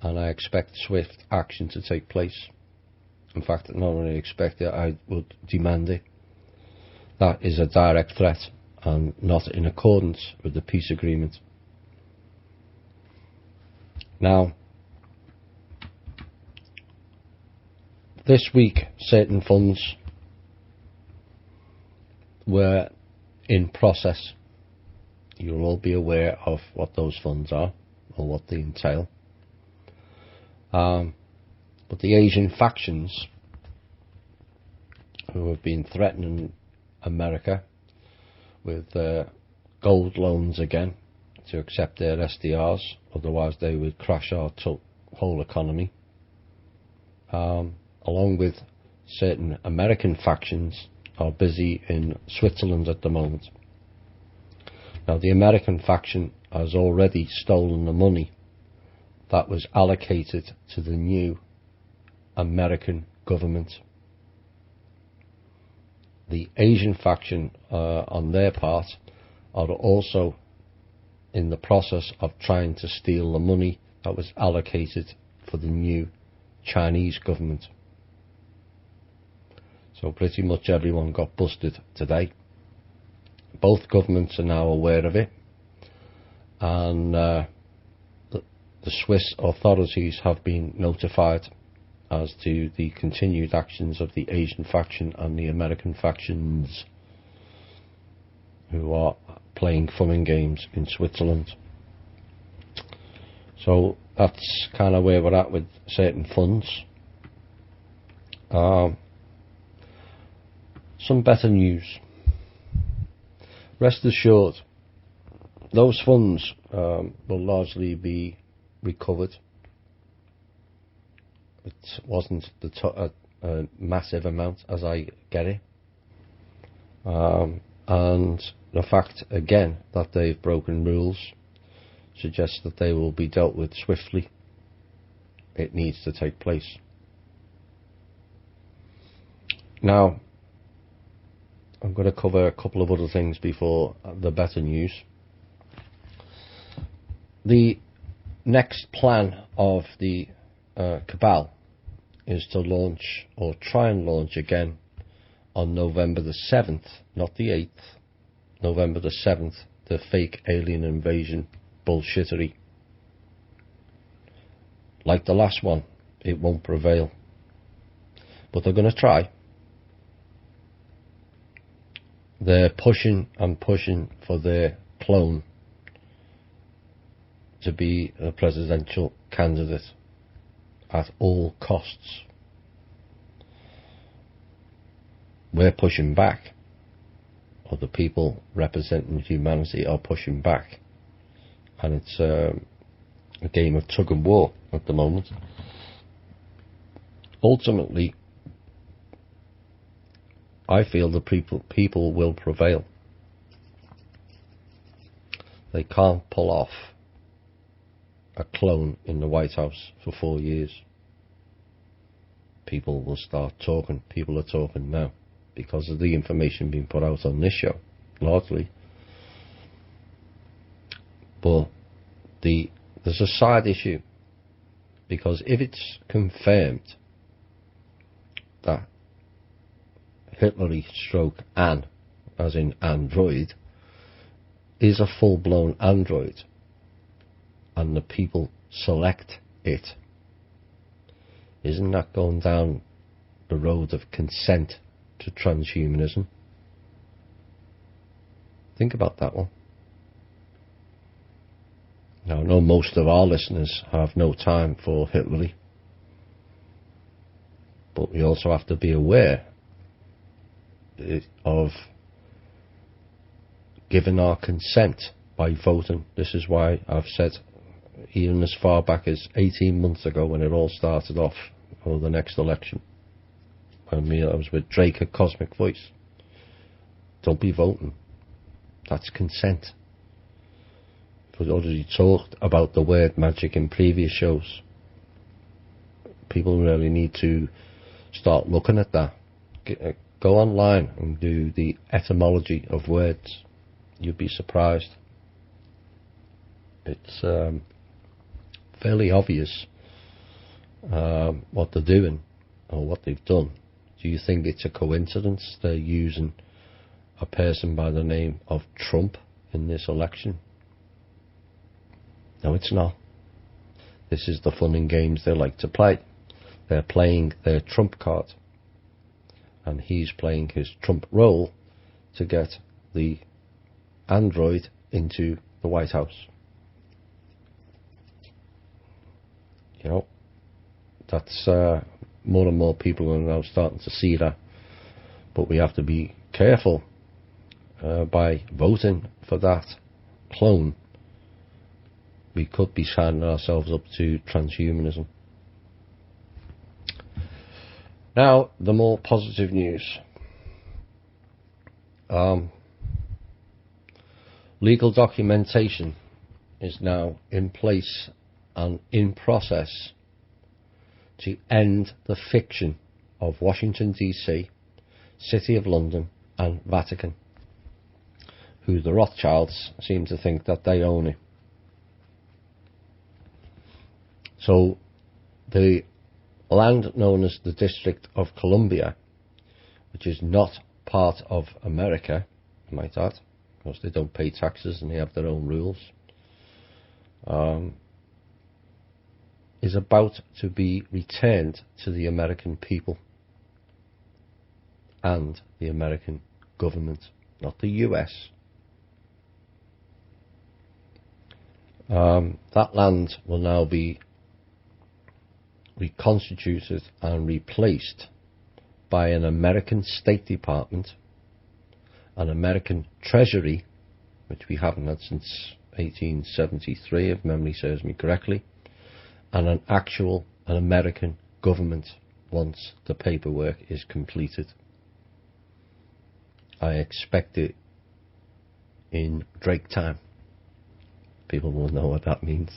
and I expect swift action to take place. In fact, not only expect it, I would demand it. That is a direct threat and not in accordance with the peace agreement. Now, this week certain funds were in process. You'll all be aware of what those funds are or what they entail. But the Asian factions who have been threatening America with gold loans again to accept their SDRs, otherwise they would crash our whole economy, along with certain American factions, are busy in Switzerland at the moment. Now, the American faction has already stolen the money that was allocated to the new American government. The Asian faction, on their part, are also in the process of trying to steal the money that was allocated for the new Chinese government. So pretty much everyone got busted today. Both governments are now aware of it, and the Swiss authorities have been notified as to the continued actions of the Asian faction and the American factions who are playing fun and games in Switzerland. So that's kind of where we're at with certain funds. Some better news. Rest assured, those funds will largely be recovered. It wasn't a massive amount, as I get it. And the fact, again, that they've broken rules suggests that they will be dealt with swiftly. It needs to take place. Now, I'm going to cover a couple of other things before the better news. The next plan of the cabal is to launch, or try and launch again, on November the 7th, not the 8th, November the 7th, the fake alien invasion bullshittery. Like the last one, it won't prevail. But they're going to try. They're pushing and pushing for their clone to be a presidential candidate at all costs. We're pushing back, or the people representing humanity are pushing back, and it's a game of tug and war at the moment. Ultimately, I feel the people will prevail. They can't pull off a clone in the White House for 4 years. People will start talking. People are talking now because of the information being put out on this show, largely. But there's a side issue, because if it's confirmed that Hitler stroke Anne, as in android, is a full-blown android, and the people select it, isn't that going down the road of consent to transhumanism. Think about that one. Now, I know most of our listeners have no time for Hitlerly, but we also have to be aware of giving our consent by voting. This is why I've said, even as far back as 18 months ago when it all started off, or the next election, when I was with Drake at Cosmic Voice, don't be voting. That's consent. We've already talked about the word magic in previous shows. People really need to start looking at that. Go online and do the etymology of words. You'd be surprised. It's fairly obvious what they're doing or what they've done. Do you think it's a coincidence they're using a person by the name of Trump in this election? No, it's not. This is the fun and games they like to play. They're playing their trump card, and he's playing his trump role to get the android into the White House. You know, that's more and more people are now starting to see that, but we have to be careful by voting for that clone. We could be signing ourselves up to transhumanism. Now, the more positive news. Legal documentation is now in place and in process to end the fiction of Washington DC, City of London and Vatican, who the Rothschilds seem to think that they own it. So the land known as the District of Columbia, which is not part of America, I might add, because they don't pay taxes and they have their own rules, is about to be returned to the American people and the American government, not the US. That land will now be reconstituted and replaced by an American State Department, an American Treasury, which we haven't had since 1873, if memory serves me correctly, and an American government once the paperwork is completed. I expect it in Drake time. People will know what that means.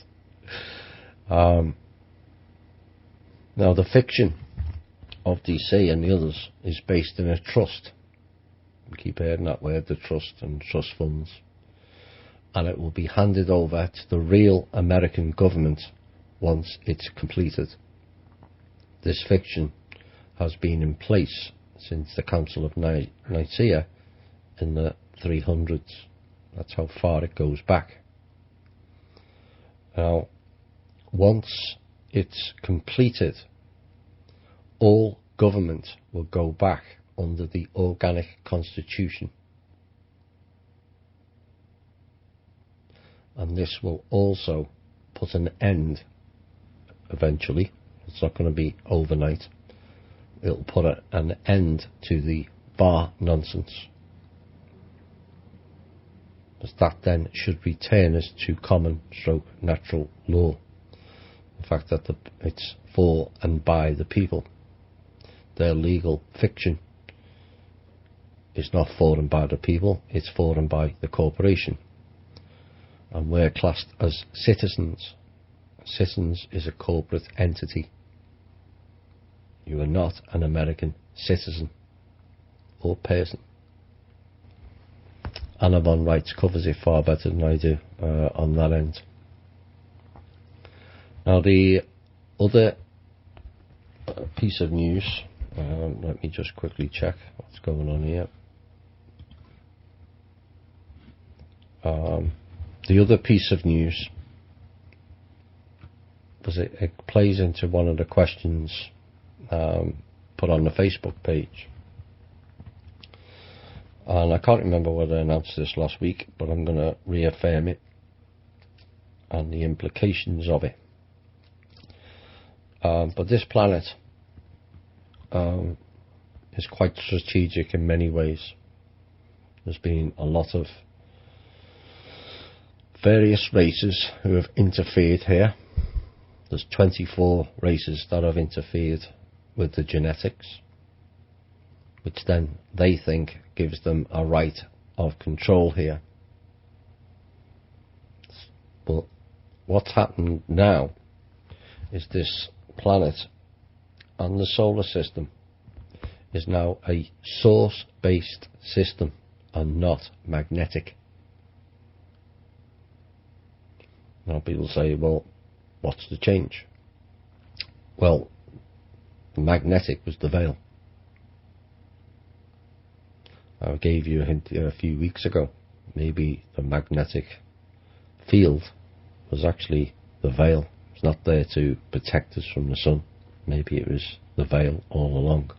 Now, the fiction of DC and the others is based in a trust. We keep hearing that word, the trust and trust funds. And it will be handed over to the real American government once it's completed. This fiction has been in place since the Council of Nicaea in the 300s. That's how far it goes back. Now, once it's completed, all government will go back under the organic constitution. And this will also put an end, eventually, it's not going to be overnight, it'll put an end to the bar nonsense. As that then should return us to common stroke natural law. The fact that it's for and by the people. Their legal fiction is not for and by the people, it's for and by the corporation. And we're classed as citizens. Citizens is a corporate entity. You are not an American citizen or person. Anna von Reitz covers it far better than I do on that end. Now, the other piece of news, let me just quickly check what's going on here. The other piece of news, because it plays into one of the questions put put on the Facebook page. And I can't remember whether I announced this last week, but I'm going to reaffirm it and the implications of it. But this planet is quite strategic in many ways. There's been a lot of various races who have interfered here. There's 24 races that have interfered with the genetics, which then they think gives them a right of control here. But what's happened now is this planet and the solar system is now a source-based system and not magnetic. Now people say, well, what's the change? Well, the magnetic was the veil. I gave you a hint a few weeks ago. Maybe the magnetic field was actually the veil. It's not there to protect us from the sun. Maybe it was the veil all along.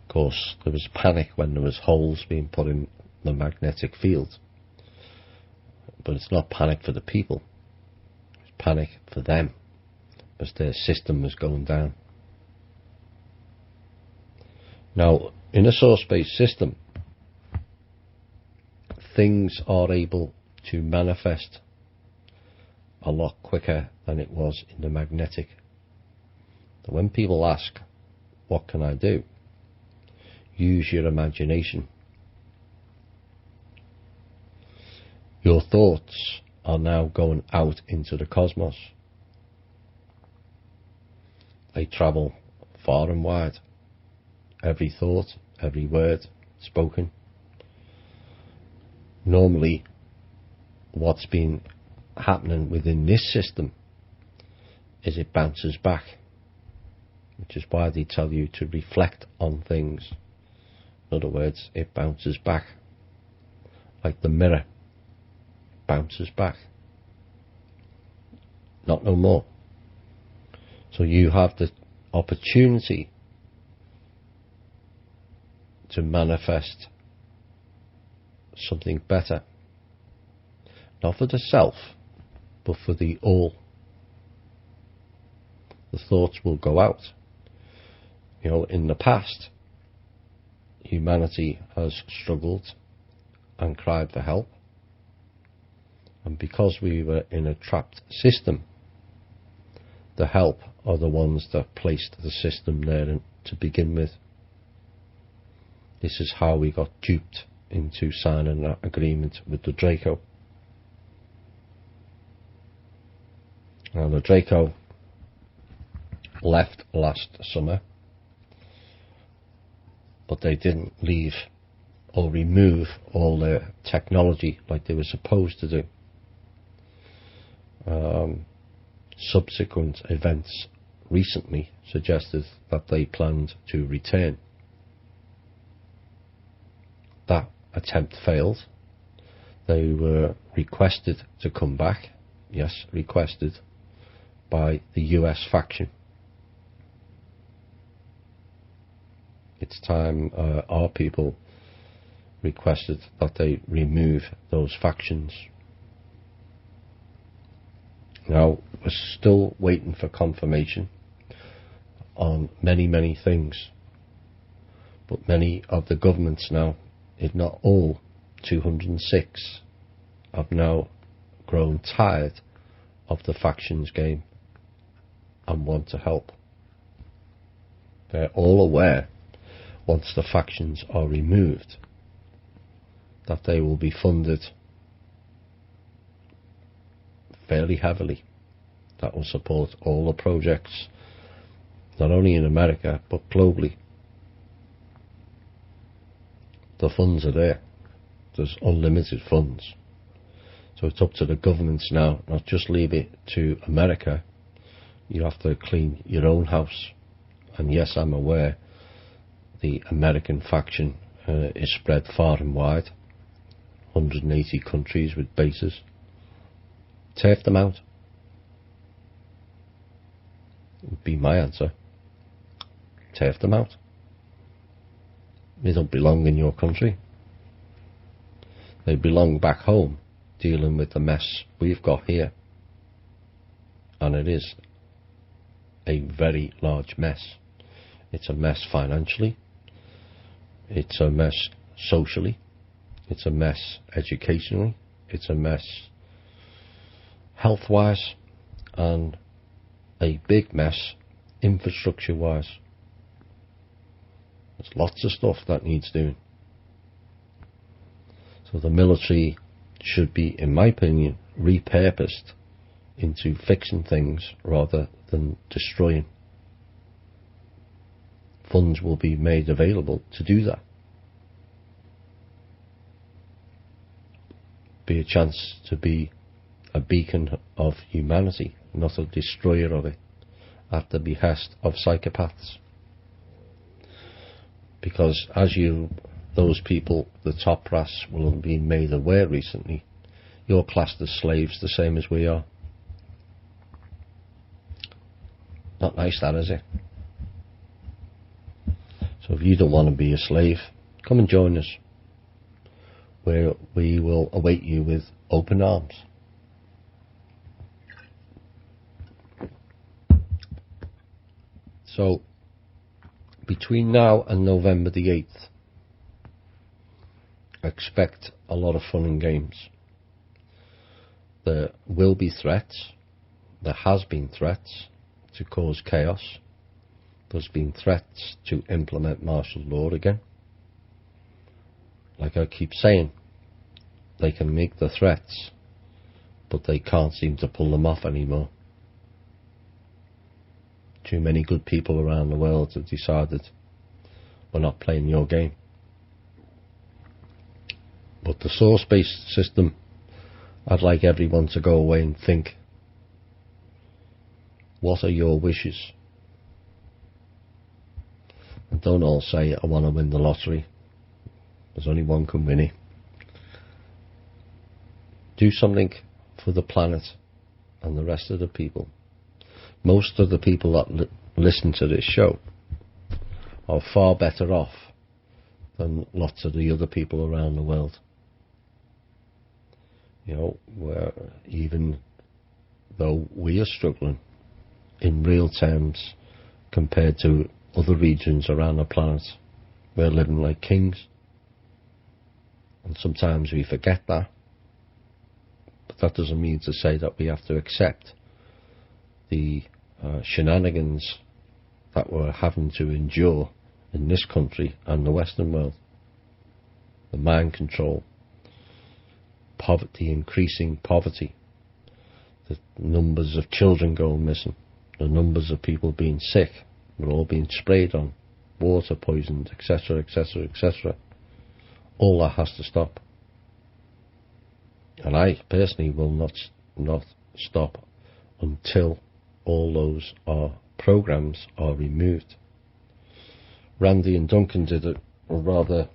Of course, there was panic when there was holes being put in the magnetic field. But it's not panic for the people. It's panic for them, because their system was going down. Now, in a source-based system, things are able to manifest a lot quicker than it was in the magnetic. So when people ask, what can I do? Use your imagination. Your thoughts are now going out into the cosmos. They travel far and wide. Every thought, every word spoken. Normally, what's been happening within this system is it bounces back, which is why they tell you to reflect on things. In other words, it bounces back like the mirror bounces back. Not no more. So you have the opportunity to manifest something better. Not for the self, but for the all. The thoughts will go out. You know, in the past, humanity has struggled and cried for help. And because we were in a trapped system, the help are the ones that placed the system there to begin with. This is how we got duped into signing that agreement with the Draco. Now the Draco left last summer, but they didn't leave or remove all their technology like they were supposed to do. Subsequent events recently suggested that they planned to return. That attempt failed. They were requested to come back, yes, requested, by the US faction. It's time our people requested that they remove those factions. Now, we're still waiting for confirmation on many things. But many of the governments now, if not all, 206, have now grown tired of the factions game and want to help. They're all aware, once the factions are removed, that they will be funded fairly heavily. That will support all the projects, not only in America, but globally. The funds are there. There's unlimited funds. So it's up to the governments now, not just leave it to America. You have to clean your own house. And yes, I'm aware the American faction is spread far and wide. 180 countries with bases. Turf them out. Would be my answer. turf them out. They don't belong in your country. They belong back home, dealing with the mess we've got here. And it is a very large mess. It's a mess financially. It's a mess socially. It's a mess educationally. It's a mess health-wise. And a big mess infrastructure-wise. There's lots of stuff that needs doing. So the military should be, in my opinion, repurposed into fixing things rather than destroying. Funds will be made available to do that. Be a chance to be a beacon of humanity, not a destroyer of it, at the behest of psychopaths. Because as those people, the top brass, will have been made aware recently, you're classed as slaves the same as we are. Not nice, that, is it? So if you don't want to be a slave, come and join us, where we will await you with open arms. So between now and November the 8th, expect a lot of fun and games. There will be threats. There has been threats to cause chaos. There's been threats to implement martial law again. Like I keep saying, they can make the threats, but they can't seem to pull them off anymore. Too many good people around the world have decided we're not playing your game. But the source-based system, I'd like everyone to go away and think, what are your wishes? And don't all say, I want to win the lottery. There's only one can win it. Do something for the planet and the rest of the people. Most of the people that listen to this show are far better off than lots of the other people around the world. You know, where even though we are struggling in real terms compared to other regions around the planet, we're living like kings. And sometimes we forget that. But that doesn't mean to say that we have to accept the shenanigans that we're having to endure in this country and the Western world. The mind control, poverty, increasing poverty, the numbers of children going missing, the numbers of people being sick, we're all being sprayed on, water poisoned, etc., etc., etc. All that has to stop. And I personally will not stop until all those programs are removed. Randy and Duncan did it, or rather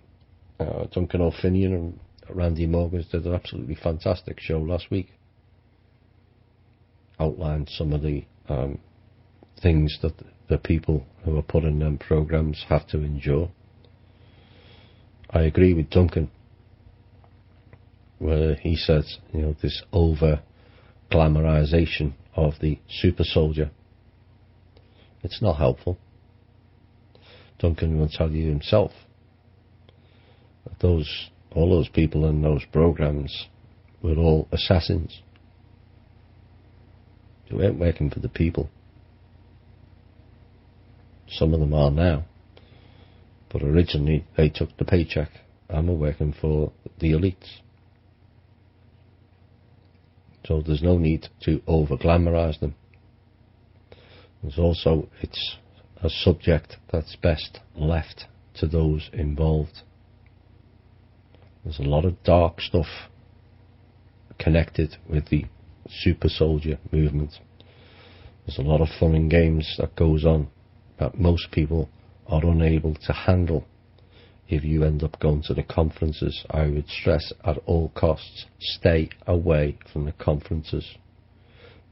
Duncan O'Finian and Randy Morgan did an absolutely fantastic show last week. Outlined some of the things that the people who are put in them programs have to endure. I agree with Duncan, where he says, you know, this over glamorization of the super soldier, it's not helpful. Duncan will tell you himself that all those people in those programs were all assassins. They weren't working for the people. Some of them are now, but originally they took the paycheck and were working for the elites. So there's no need to over-glamorize them. There's also, it's a subject that's best left to those involved. There's a lot of dark stuff connected with the super soldier movement. There's a lot of fun and games that goes on that most people are unable to handle. If you end up going to the conferences, I would stress at all costs, stay away from the conferences.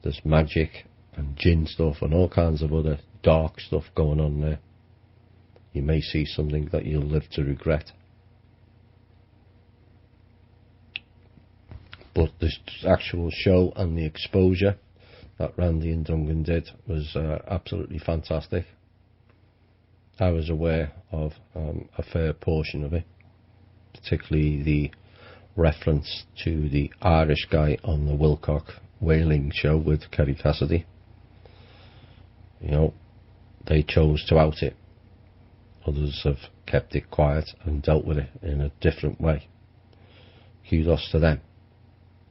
There's magic and jinn stuff and all kinds of other dark stuff going on there. you may see something that you'll live to regret. But this actual show and the exposure that Randy and Duncan did was absolutely fantastic. I was aware of a fair portion of it, particularly the reference to the Irish guy on the Wilcock whaling show with Kerry Cassidy. You know, they chose to out it. Others have kept it quiet and dealt with it in a different way. Kudos to them.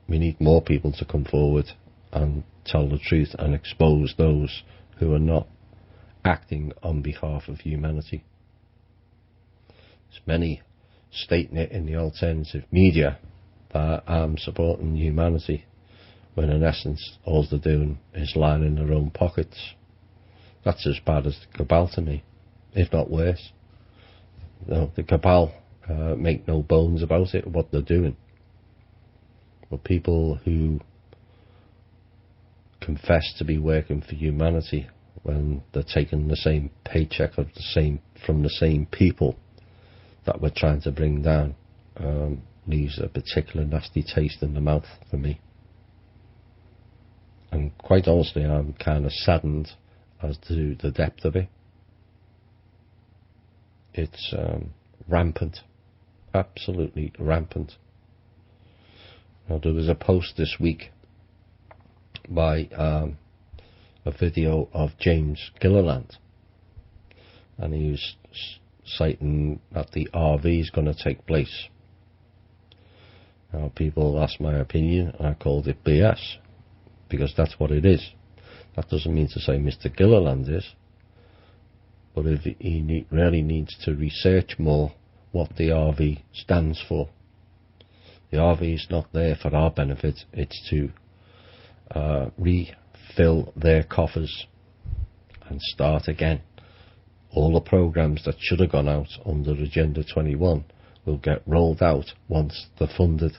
We need more people to come forward and tell the truth and expose those who are not acting on behalf of humanity. There's many stating it in the alternative media that I'm supporting humanity, when in essence all they're doing is lining their own pockets. That's as bad as the cabal to me, if not worse. You know, the cabal make no bones about it, what they're doing. But people who confess to be working for humanity when they're taking the same paycheck of from the same people that we're trying to bring down, leaves a particular nasty taste in the mouth for me. And quite honestly, I'm kind of saddened as to the depth of it. It's rampant, absolutely rampant. Now, there was a post this week by a video of James Gilliland, and he was citing that the RV is going to take place. Now, people asked my opinion, and I called it BS, because that's what it is. That doesn't mean to say Mr. Gilliland is, but if he really needs to research more what the RV stands for. The RV is not there for our benefit, it's to refill their coffers and start again. All the programmes that should have gone out under Agenda 21 will get rolled out once they're funded.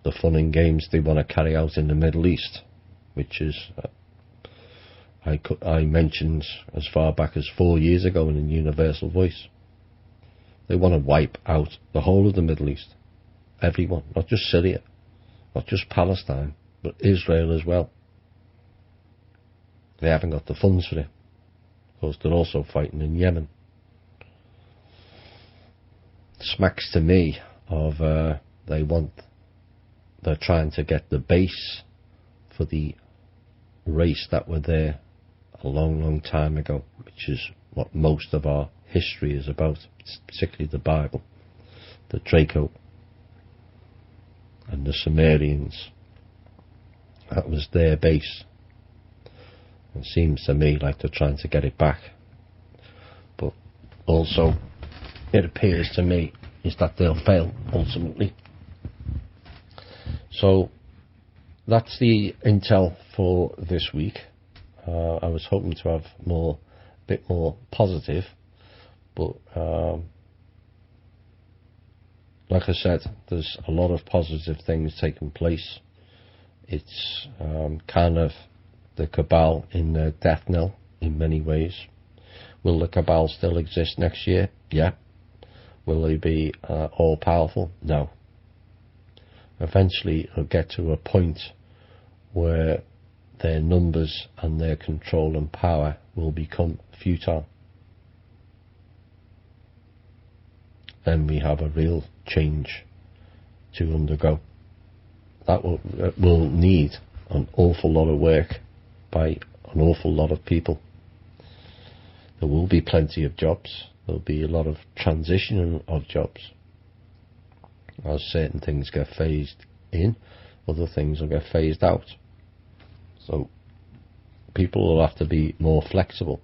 The fun and games they want to carry out in the Middle East, which is, I mentioned as far back as 4 years ago in a Universal Voice. They want to wipe out the whole of the Middle East. Everyone, not just Syria, not just Palestine, but Israel as well. They haven't got the funds for it. Of course, they're also fighting in Yemen. Smacks to me of they're trying to get the base for the race that were there a long, long time ago, which is what most of our history is about, particularly the Bible, the Draco and the Sumerians. That was their base. It seems to me like they're trying to get it back. But also, it appears to me is that they'll fail ultimately. So that's the intel for this week. I was hoping to have a bit more positive, but like I said, there's a lot of positive things taking place. It's kind of the cabal in their death knell in many ways. Will the cabal still exist next year? Yeah. Will they be all powerful? No. Eventually it'll get to a point where their numbers and their control and power will become futile. Then we have a real change to undergo. That will need an awful lot of work by an awful lot of people. There will be plenty of jobs. There'll be a lot of transition of jobs. As certain things get phased in, other things will get phased out. So people will have to be more flexible.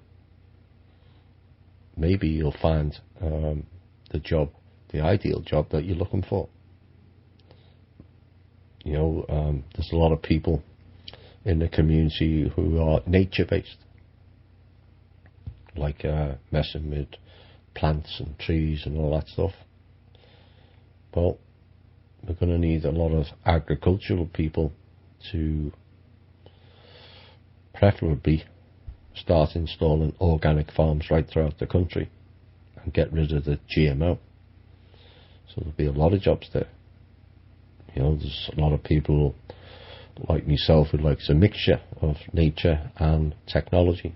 Maybe you'll find the ideal job that you're looking for. You know, there's a lot of people in the community who are nature-based, like messing with plants and trees and all that stuff. Well, we're going to need a lot of agricultural people to preferably start installing organic farms right throughout the country and get rid of the GMO. So there'll be a lot of jobs there. You know, there's a lot of people like myself who likes a mixture of nature and technology.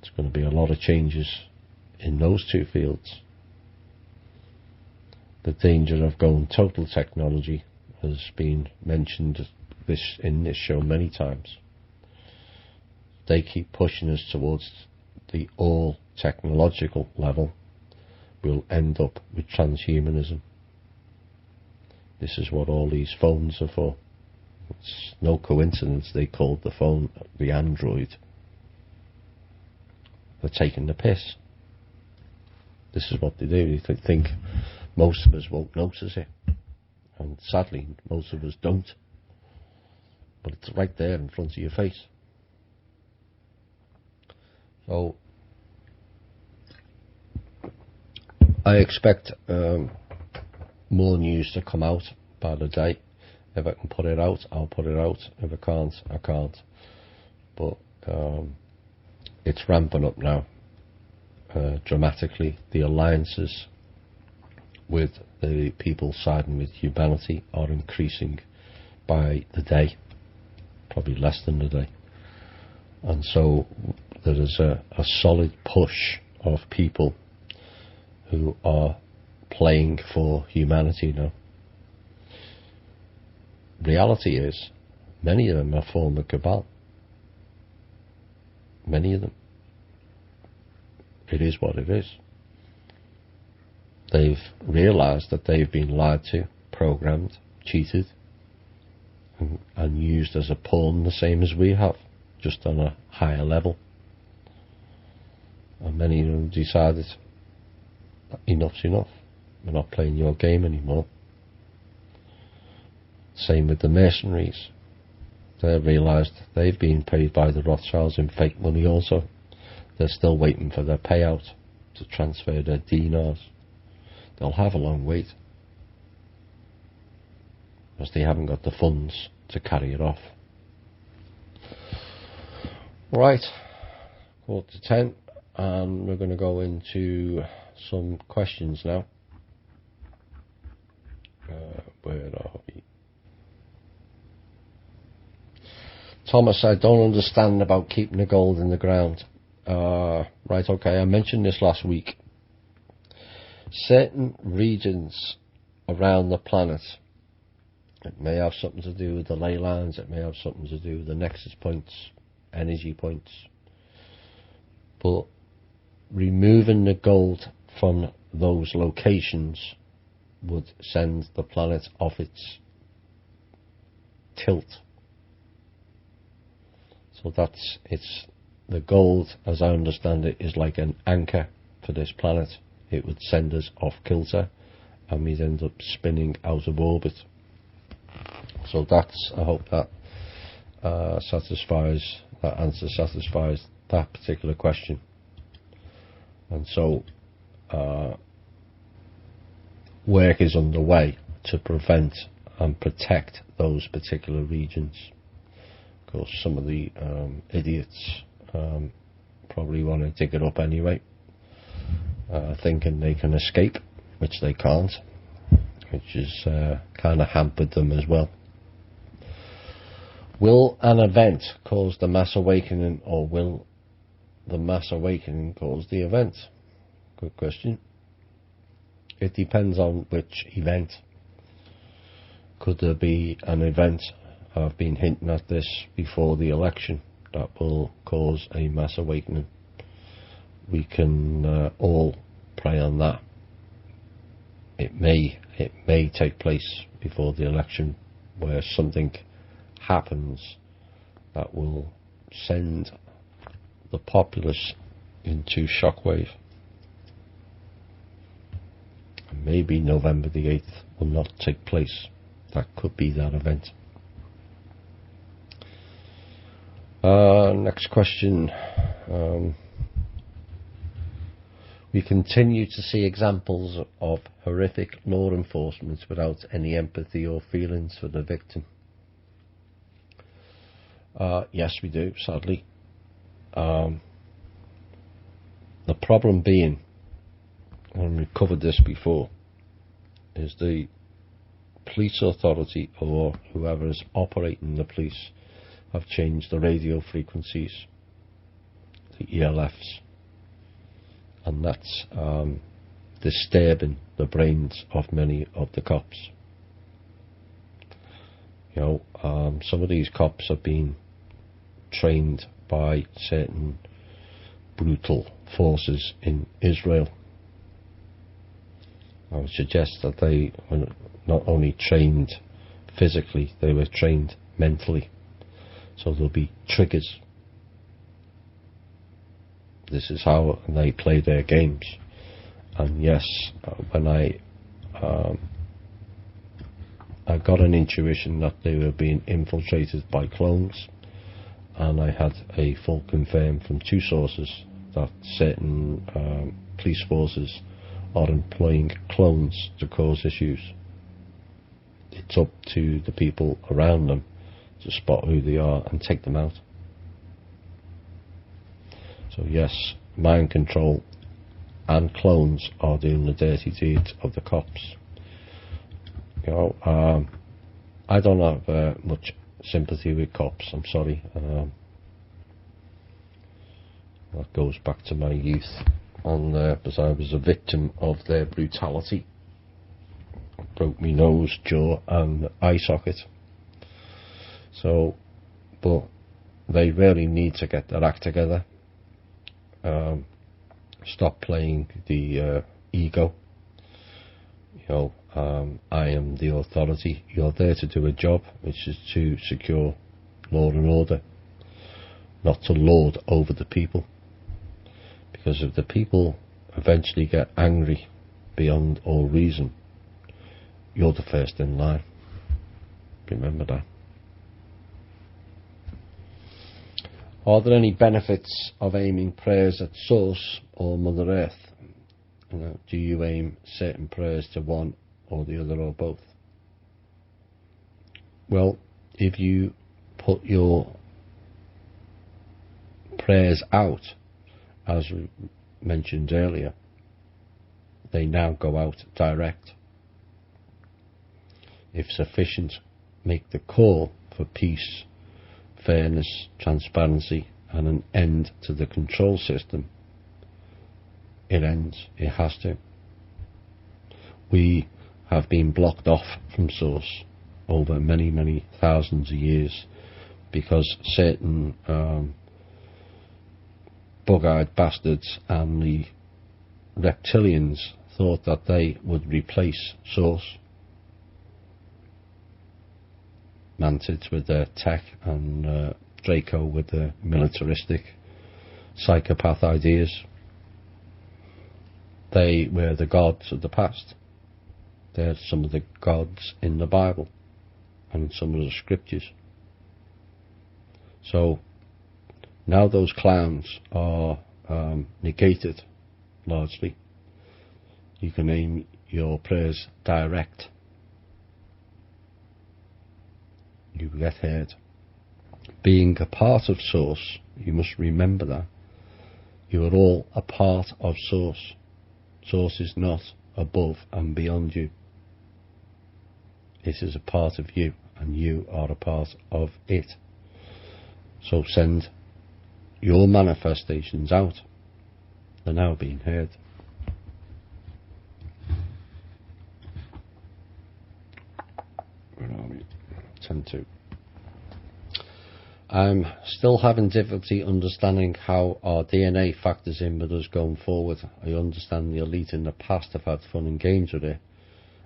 There's going to be a lot of changes in those two fields. The danger of going total technology has been mentioned in this show many times. They keep pushing us towards the all technological level. We'll end up with transhumanism. This is what all these phones are for. It's no coincidence they called the phone the Android. They're taking the piss. This is what they do. They think most of us won't notice it. And sadly, most of us don't. But it's right there in front of your face. So, I expect more news to come out by the day. If I can put it out, I'll put it out. If I can't, I can't. But it's ramping up now dramatically. The alliances with the people siding with humanity are increasing by the day, probably less than the day. And so there is a solid push of people who are playing for humanity now. Reality is, many of them are former cabal. Many of them. It is what it is. They've realised that they've been lied to, programmed, cheated, and used as a pawn the same as we have, just on a higher level. And many of them decided, enough's enough. We're not playing your game anymore. Same with the mercenaries. They realised they've been paid by the Rothschilds in fake money also. They're still waiting for their payout to transfer their dinars. They'll have a long wait, because they haven't got the funds to carry it off. Right, 9:45, and we're going to go into some questions now. Where are we? Thomas, I don't understand about keeping the gold in the ground. Right, okay, I mentioned this last week. Certain regions around the planet, it may have something to do with the ley lines, it may have something to do with the nexus points, energy points, but removing the gold from those locations would send the planet off its tilt. So it's the gold, as I understand it, is like an anchor for this planet. It would send us off kilter, and we'd end up spinning out of orbit. So I hope that answer satisfies that particular question. And so work is underway to prevent and protect those particular regions. Of course, some of the idiots probably want to dig it up anyway, thinking they can escape, which they can't, which has kind of hampered them as well. Will an event cause the mass awakening, or will the mass awakening cause the event? Good question. It depends on which event. Could there be an event, I've been hinting at this, before the election that will cause a mass awakening? We can all pray on that. It may take place before the election, where something happens that will send the populace into shockwave. And maybe November the 8th will not take place. That could be that event. Next question. We continue to see examples of horrific law enforcement without any empathy or feelings for the victim. Yes, we do, sadly. The problem being, and we've covered this before, is the police authority or whoever is operating the police have changed the radio frequencies, the ELFs, and that's disturbing the brains of many of the cops. You know, some of these cops have been trained by certain brutal forces in Israel. I would suggest that they were not only trained physically, they were trained mentally. So there'll be triggers. This is how they play their games. And yes, when I got an intuition that they were being infiltrated by clones, and I had a full confirm from two sources that certain police forces are employing clones to cause issues. It's up to the people around them to spot who they are and take them out. So yes, mind control and clones are doing the dirty deeds of the cops. You know, I don't have much sympathy with cops, I'm sorry. That goes back to my youth, and because I was a victim of their brutality. Broke me nose, jaw and eye socket. So, but they really need to get their act together. Stop playing the ego. You know, I am the authority. You're there to do a job, which is to secure law and order, not to lord over the people. Because if the people eventually get angry beyond all reason, you're the first in line. Remember that. Are there any benefits of aiming prayers at Source or Mother Earth? You know, do you aim certain prayers to one or the other or both? Well, if you put your prayers out, as we mentioned earlier, they now go out direct. If sufficient, make the call for peace, fairness, transparency and an end to the control system. It ends. It has to. We have been blocked off from Source over many, many thousands of years because certain bug-eyed bastards and the reptilians thought that they would replace Source. Mantids with their tech and Draco with their militaristic psychopath ideas. They were the gods of the past. They're some of the gods in the Bible and in some of the scriptures. So now those clowns are negated largely. You can aim your prayers direct. You get heard. Being a part of Source, you must remember that. You are all a part of Source. Source is not above and beyond you. It is a part of you, and you are a part of it. So send your manifestations out. They're now being heard. Where are we? 10-2. I'm still having difficulty understanding how our DNA factors in with us going forward. I understand the elite in the past have had fun and games with it,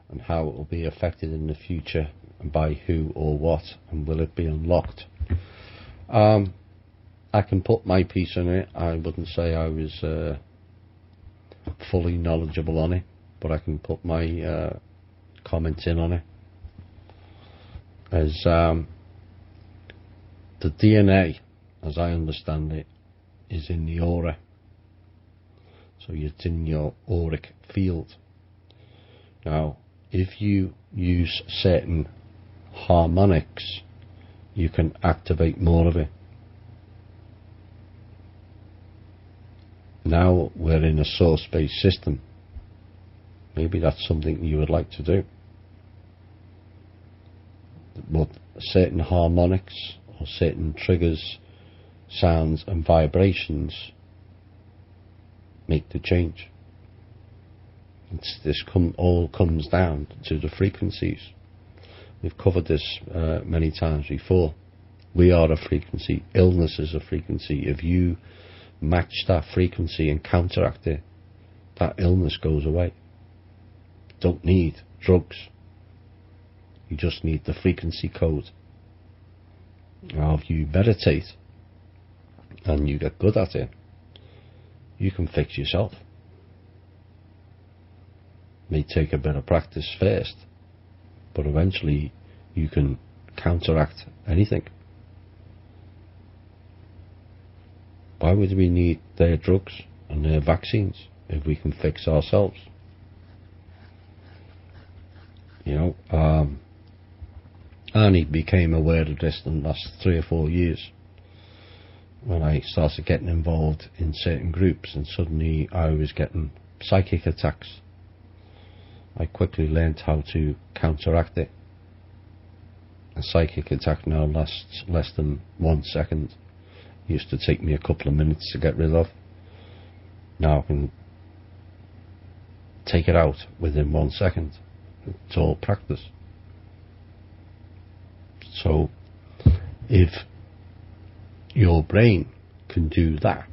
and how it will be affected in the future, and by who or what, and will it be unlocked. I can put my piece on it. I wouldn't say I was fully knowledgeable on it, but I can put my comments in on it. As the DNA, as I understand it, is in the aura. So it's in your auric field. Now, if you use certain harmonics, you can activate more of it. Now we're in a source-based system. Maybe that's something you would like to do. But certain harmonics or certain triggers, sounds and vibrations make the change. All comes down to the frequencies. We've covered this many times before. We are a frequency. Illness is a frequency. If you match that frequency and counteract it, that illness goes away. Don't need drugs. You just need the frequency code. Now if you meditate and you get good at it, you can fix yourself. May take a bit of practice first, but eventually you can counteract anything. Why would we need their drugs and their vaccines if we can fix ourselves? You know, I only became aware of this in the last 3 or 4 years when I started getting involved in certain groups, and suddenly I was getting psychic attacks. I quickly learned how to counteract it. A psychic attack now lasts less than 1 second. It used to take me a couple of minutes to get rid of. Now I can take it out within 1 second. It's all practice. So if your brain can do that,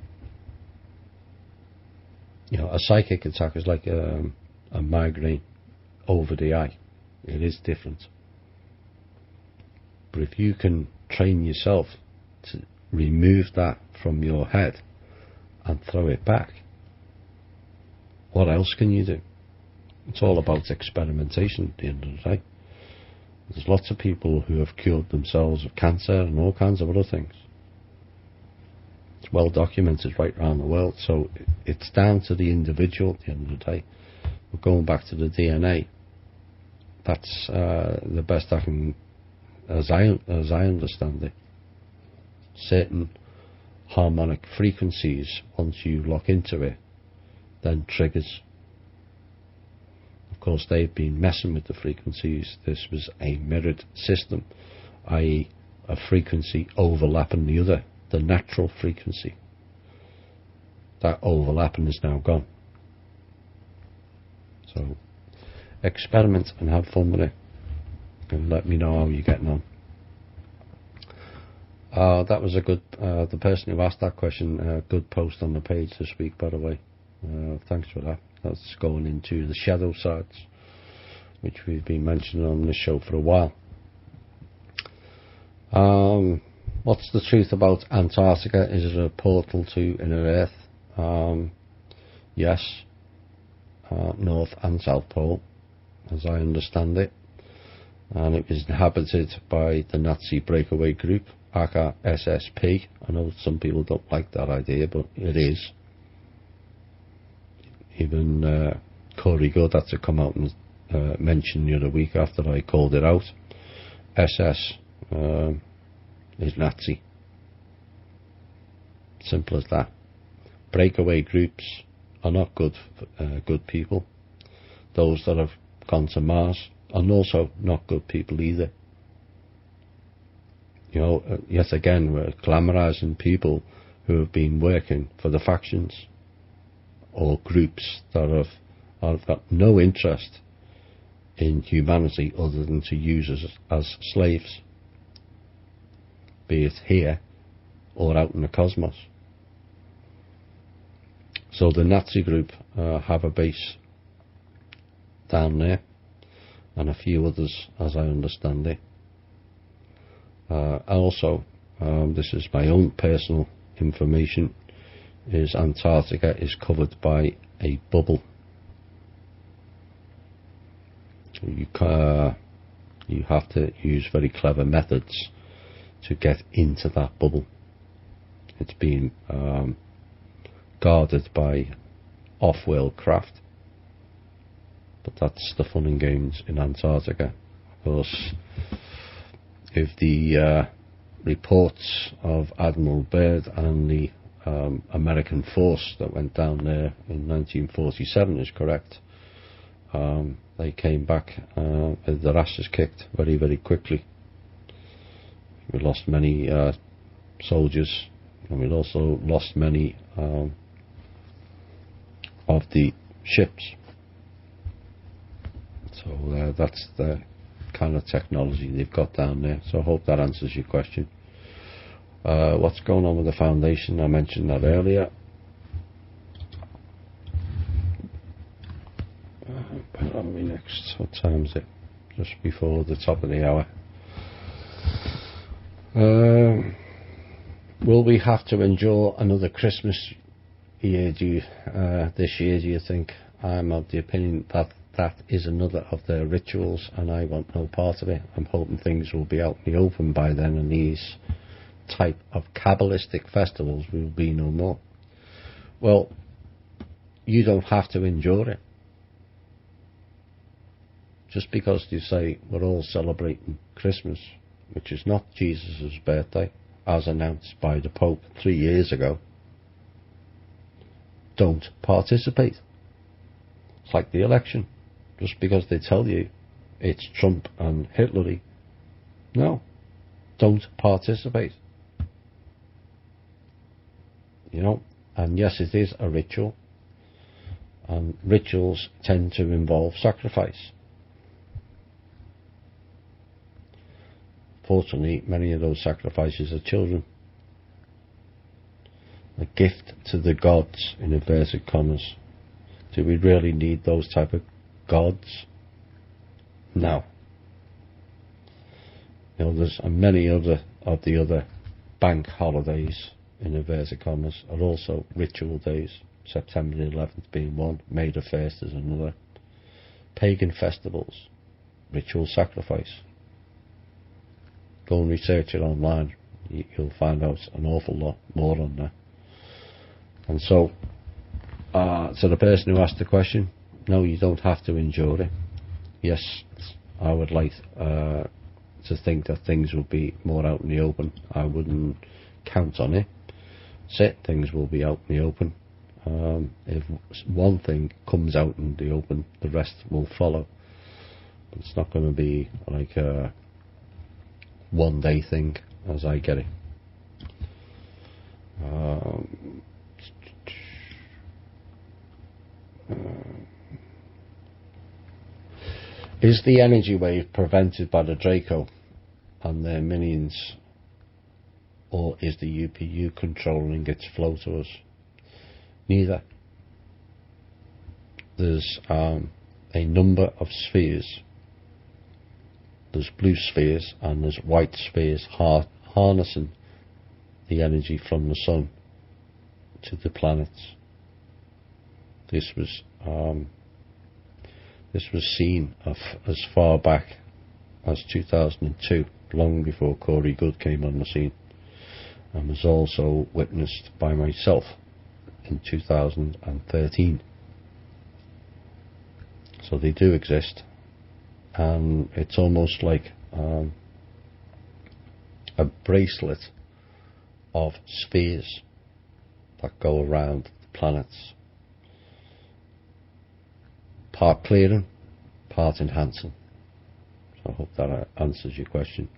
you know, a psychic attack is like a migraine over the eye. It is different. But if you can train yourself to remove that from your head and throw it back, what else can you do? It's all about experimentation at the end of the day. There's lots of people who have cured themselves of cancer and all kinds of other things. It's well documented right around the world. So it's down to the individual at the end of the day. We're going back to the DNA. That's the best I can, as I understand it. Certain harmonic frequencies, once you lock into it, then triggers. Of course, they've been messing with the frequencies. This was a mirrored system, i.e. a frequency overlapping the other, the natural frequency. That overlapping is now gone. So experiment and have fun with it, and let me know how you're getting on. That was a good, the person who asked that question, good post on the page this week, by the way. Thanks for that. That's going into the shadow sides, which we've been mentioning on this show for a while. What's the truth about Antarctica? Is it a portal to inner Earth? Yes. North and South Pole, as I understand it. And it was inhabited by the Nazi breakaway group, aka SSP. I know some people don't like that idea, but it is. Even Corey Good had to come out and mention the other week after I called it out. SS is Nazi. Simple as that. Breakaway groups are not good people. Those that have gone to Mars are also not good people either. You know, yet again, we're glamorizing people who have been working for the factions or groups that have got no interest in humanity other than to use us as slaves, be it here or out in the cosmos. So the Nazi group have a base down there, and a few others, as I understand it. Also, this is my own personal information, is Antarctica is covered by a bubble. You have to use very clever methods to get into that bubble. It's been guarded by off-world craft, but that's the fun and games in Antarctica. Of course, if the reports of Admiral Byrd and the American force that went down there in 1947 is correct. They came back with their asses kicked very, very quickly. We lost many soldiers, and we also lost many of the ships. So that's the kind of technology they've got down there. So I hope that answers your question. What's going on with the foundation? I mentioned that earlier. Where are we next? What time is it? Just before the top of the hour. Will we have to endure another Christmas year? This year, do you think? I'm of the opinion that that is another of their rituals, and I want no part of it. I'm hoping things will be out in the open by then, and these type of Kabbalistic festivals will be no more. Well, you don't have to endure it. Just because you say we're all celebrating Christmas, which is not Jesus' birthday, as announced by the Pope 3 years ago, don't participate. It's like the election. Just because they tell you it's Trump and Hitler, no, don't participate. You know, and yes, it is a ritual, and rituals tend to involve sacrifice. Fortunately, many of those sacrifices are children. A gift to the gods, in inverted commas. Do we really need those type of gods? No. You know, there's many other of the other bank holidays, in inverted commas, are also ritual days. September the 11th being one, May the 1st is another. Pagan festivals, ritual sacrifice. Go and research it online. You'll find out an awful lot more on that. And so, to the person who asked the question, no, you don't have to endure it. Yes, I would like to think that things will be more out in the open. I wouldn't count on it. Things will be out in the open. If one thing comes out in the open, the rest will follow. But it's not going to be like a one-day thing, as I get it. Is the energy wave prevented by the Draco and their minions, or is the UPU controlling its flow to us? Neither. There's a number of spheres. There's blue spheres and there's white spheres harnessing the energy from the sun to the planets. This was seen as far back as 2002, long before Corey Good came on the scene, and was also witnessed by myself in 2013. So they do exist, and it's almost like a bracelet of spheres that go around the planets, part clearing, part enhancing. So I hope that answers your question.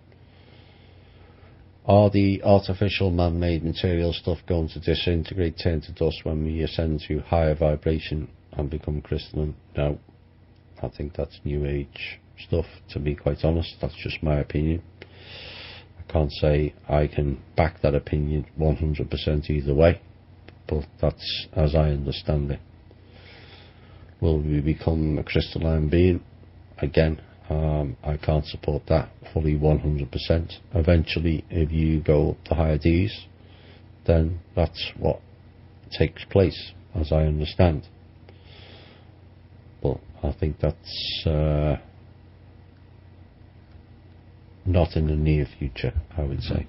Are the artificial man-made material stuff going to disintegrate, turn to dust when we ascend to higher vibration and become crystalline? No. I think that's New Age stuff, to be quite honest. That's just my opinion. I can't say I can back that opinion 100% either way, but that's as I understand it. Will we become a crystalline being? Again, I can't support that fully 100%. Eventually, if you go up to higher Ds, then that's what takes place, as I understand. But I think that's not in the near future, I would say.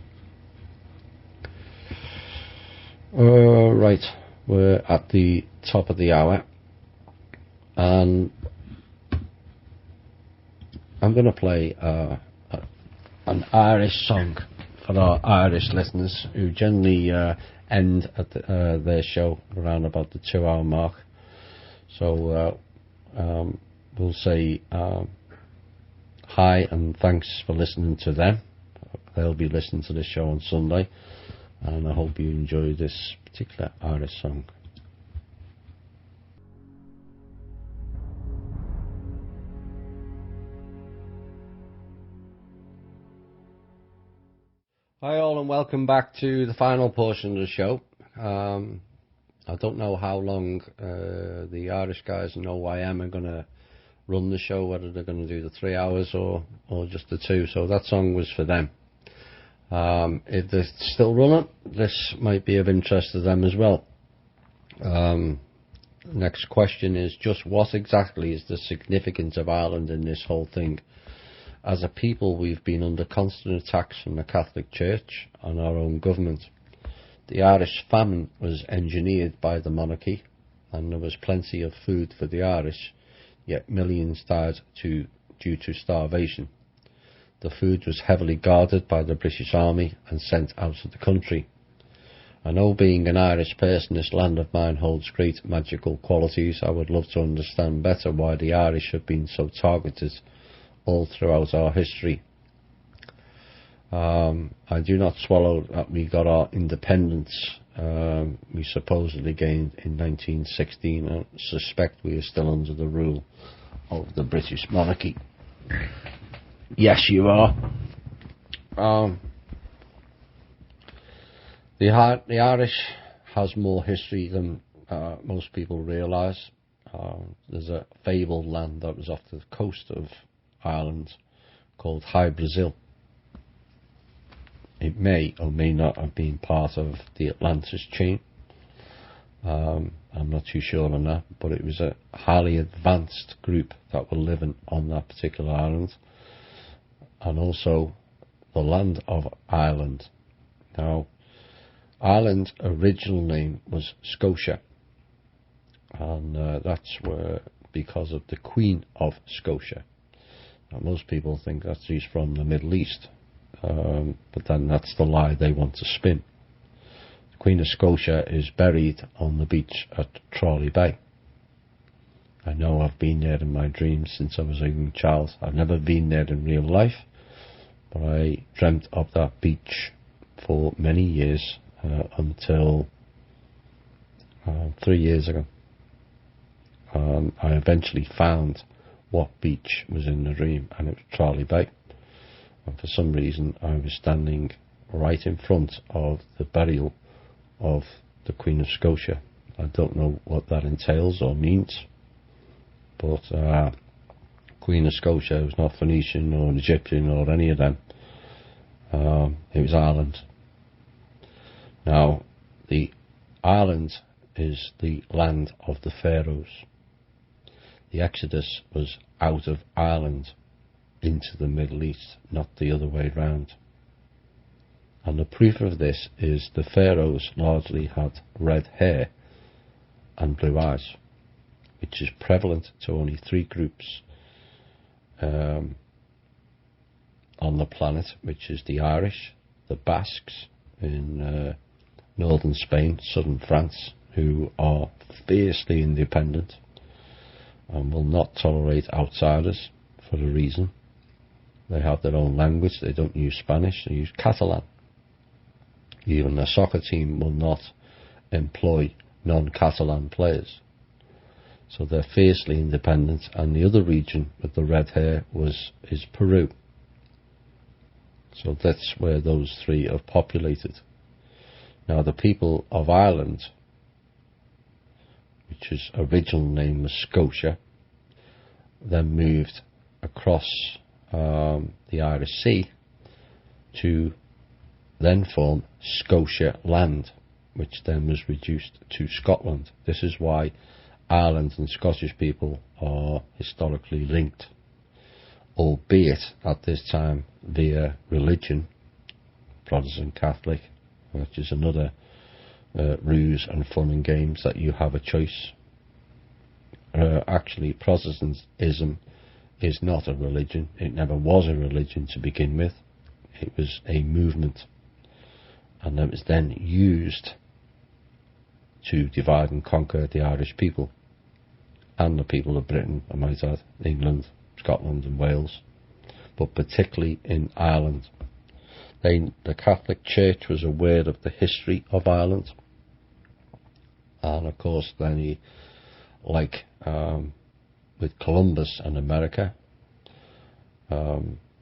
Right, we're at the top of the hour, and I'm going to play an Irish song for our Irish listeners who generally end at their show around about the 2-hour mark. So we'll say hi and thanks for listening to them. They'll be listening to this show on Sunday, and I hope you enjoy this particular Irish song. Hi all, and welcome back to the final portion of the show. I don't know how long the Irish guys in OYM are going to run the show, whether they're going to do the 3 hours or just the 2, so that song was for them. If they're still running, this might be of interest to them as well. Next question is just what exactly is the significance of Ireland in this whole thing? As a people, we've been under constant attacks from the Catholic Church and our own government. The Irish famine was engineered by the monarchy, and there was plenty of food for the Irish, yet millions died due to starvation. The food was heavily guarded by the British Army and sent out of the country. I know, being an Irish person, this land of mine holds great magical qualities. I would love to understand better why the Irish have been so targeted all throughout our history. I do not swallow that we got our independence. We supposedly gained in 1916, and suspect we are still under the rule of the British monarchy. Yes, you are. The Irish has more history than most people realise. There's a fabled land that was off the coast of Ireland called High Brazil. It may or may not have been part of the Atlantis chain. I'm not too sure on that, but it was a highly advanced group that were living on that particular island, and also the land of Ireland. Now, Ireland's original name was Scotia, and that's because of the Queen of Scotia. Now, most people think that she's from the Middle East, but then that's the lie they want to spin. The Queen of Scotia is buried on the beach at Trawley Bay. I know I've been there in my dreams since I was a young child. I've never been there in real life, but I dreamt of that beach for many years until 3 years ago. I eventually found what beach was in the dream, and it was Trawley Bay. And for some reason I was standing right in front of the burial of the Queen of Scotia. I don't know what that entails or means, but Queen of Scotia was not Phoenician or Egyptian or any of them. It was Ireland. Now, the Ireland is the land of the pharaohs. The Exodus was out of Ireland into the Middle East, not the other way round. And the proof of this is the pharaohs largely had red hair and blue eyes, which is prevalent to only 3 groups on the planet, which is the Irish, the Basques in northern Spain, southern France, who are fiercely independent and will not tolerate outsiders for a reason. They have their own language, they don't use Spanish, they use Catalan. Even their soccer team will not employ non-Catalan players. So they're fiercely independent, and the other region with the red hair is Peru. So that's where those 3 are populated. Now, the people of Ireland, which his original name was Scotia, then moved across the Irish Sea to then form Scotia Land, which then was reduced to Scotland. This is why Ireland and Scottish people are historically linked, albeit at this time via religion, Protestant Catholic, which is another ruse and fun and games that you have a choice. Actually, Protestantism is not a religion. It never was a religion to begin with. It was a movement, and it was then used to divide and conquer the Irish people and the people of Britain, I might add, England, Scotland and Wales, but particularly in Ireland. The Catholic Church was aware of the history of Ireland, and of course then with Columbus and America,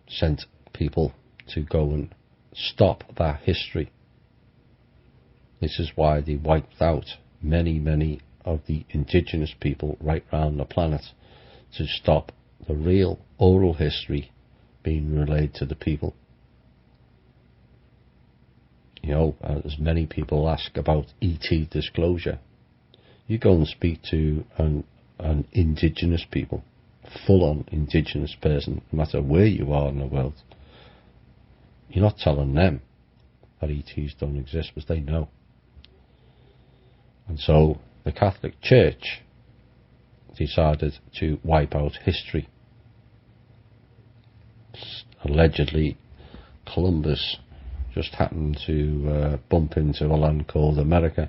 sent people to go and stop that history. This is why they wiped out many of the indigenous people right round the planet, to stop the real oral history being relayed to the people. You know, as many people ask about ET disclosure, you go and speak to an indigenous people, full-on indigenous person, no matter where you are in the world, you're not telling them that ETs don't exist, because they know. And so the Catholic Church decided to wipe out history. Allegedly, Columbus just happened to bump into a land called America.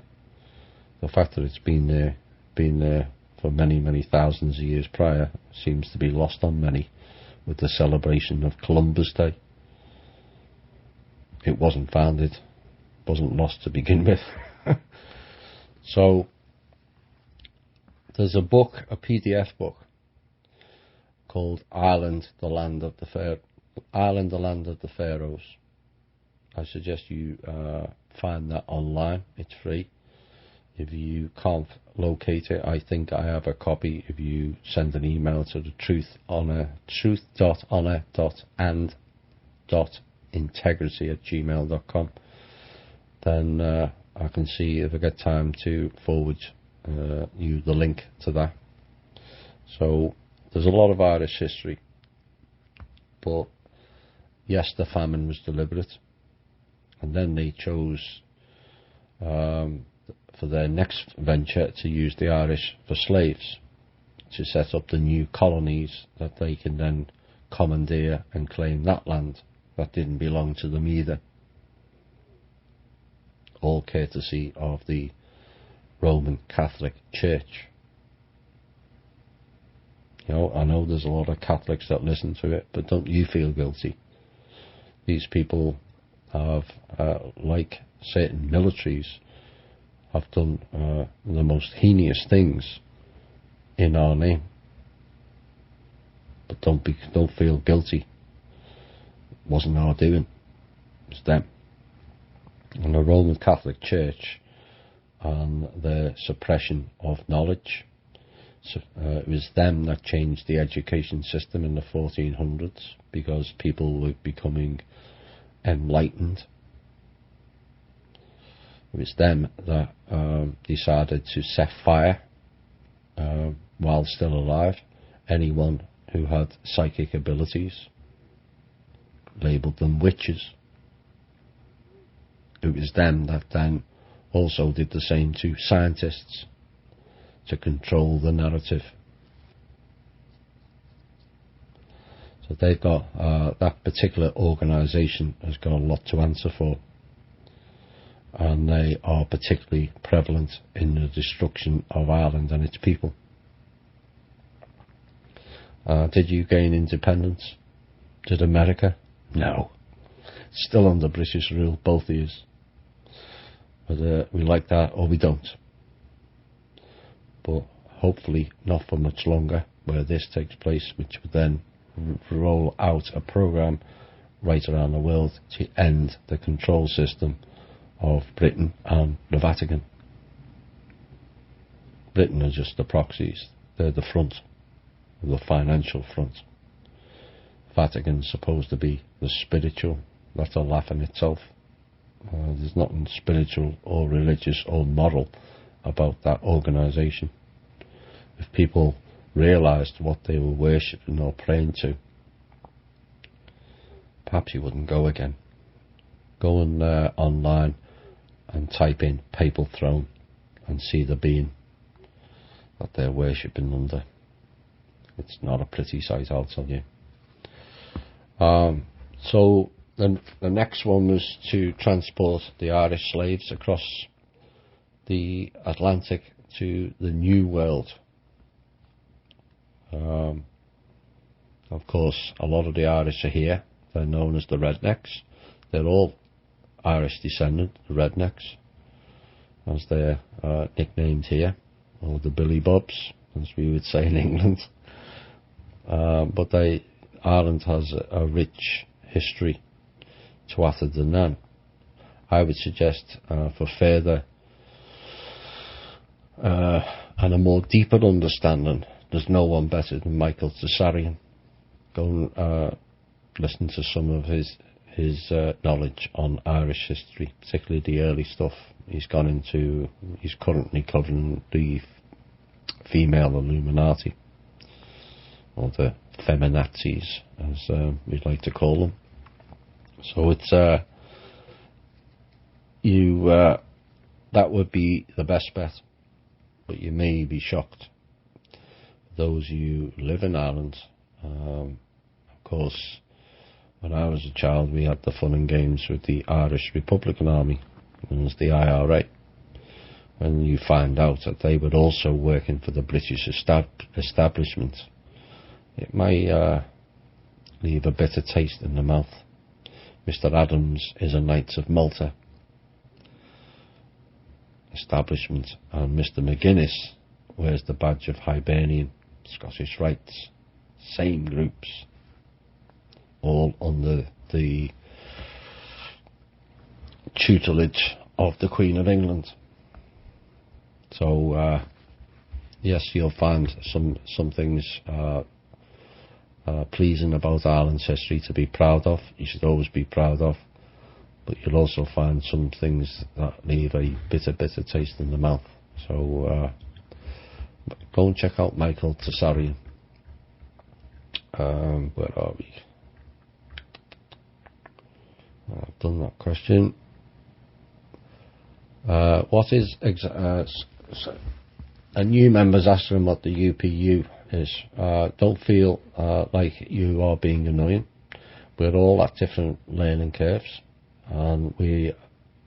The fact that it's been there for many thousands of years prior seems to be lost on many with the celebration of Columbus Day. It wasn't founded, wasn't lost to begin with. So there's a book, a PDF book, called Ireland, the Land of the Pharaohs. I suggest you find that online. It's free. If you can't locate it, I think I have a copy. If you send an email to the truth.honor.and.integrity@gmail.com, then I can see if I get time to forward you the link to that. So there's a lot of Irish history, but yes, the famine was deliberate, and then they chose for their next venture to use the Irish for slaves, to set up the new colonies that they can then commandeer and claim that land that didn't belong to them either, all courtesy of the Roman Catholic Church. You know, I know there's a lot of Catholics that listen to it, but don't you feel guilty? These people have, like certain militaries, have done the most heinous things in our name. But don't feel guilty. It wasn't our doing. It was them. And the Roman Catholic Church and the suppression of knowledge. So, it was them that changed the education system in the 1400s, because people were becoming enlightened. It was them that decided to set fire while still alive. Anyone who had psychic abilities, labelled them witches. It was them that then also did the same to scientists, to control the narrative. So they've got, that particular organisation has got a lot to answer for, and they are particularly prevalent in the destruction of Ireland and its people. Did you gain independence? Did America? No. Still under British rule, both of us. But we like that or we don't. But hopefully not for much longer, where this takes place, which would then roll out a program right around the world to end the control system of Britain and the Vatican. Britain are just the proxies. They're the front, the financial front. Vatican's supposed to be the spiritual. That's a laugh in itself. There's nothing spiritual or religious or moral about that organisation. If people realised what they were worshipping or praying to, perhaps you wouldn't go again. Go on online and type in papal throne and see the being that they're worshipping under. It's not a pretty sight, I'll tell you. So the next one was to transport the Irish slaves across the Atlantic to the New World. Of course, a lot of the Irish are here. They're known as the Rednecks. They're all Irish descendant, the Rednecks, as they're nicknamed here, or the Billy Bobs, as we would say in England. But Ireland has a rich history to after than that. I would suggest for further and a more deeper understanding, there's no one better than Michael Tsarian. Go and listen to some of his knowledge on Irish history, particularly the early stuff. He's currently covering the female Illuminati, or the feminazis, as we'd like to call them. So it's that would be the best bet, but you may be shocked. Those of you who live in Ireland, of course, when I was a child, we had the fun and games with the Irish Republican Army, known as the IRA. When you find out that they were also working for the British establishment, it may leave a bitter taste in the mouth. Mr. Adams is a Knights of Malta establishment, and Mr. McGuinness wears the badge of Hibernian, Scottish Rites. Same groups, all under the tutelage of the Queen of England. So yes, you'll find some things pleasing about Ireland's history to be proud of. You should always be proud of, but you'll also find some things that leave a bitter taste in the mouth. So go and check out Michael Tsarian. Where are we? I've done that question. What is a new member's asking what the UPU is. Don't feel like you are being annoying. We're all at different learning curves, and we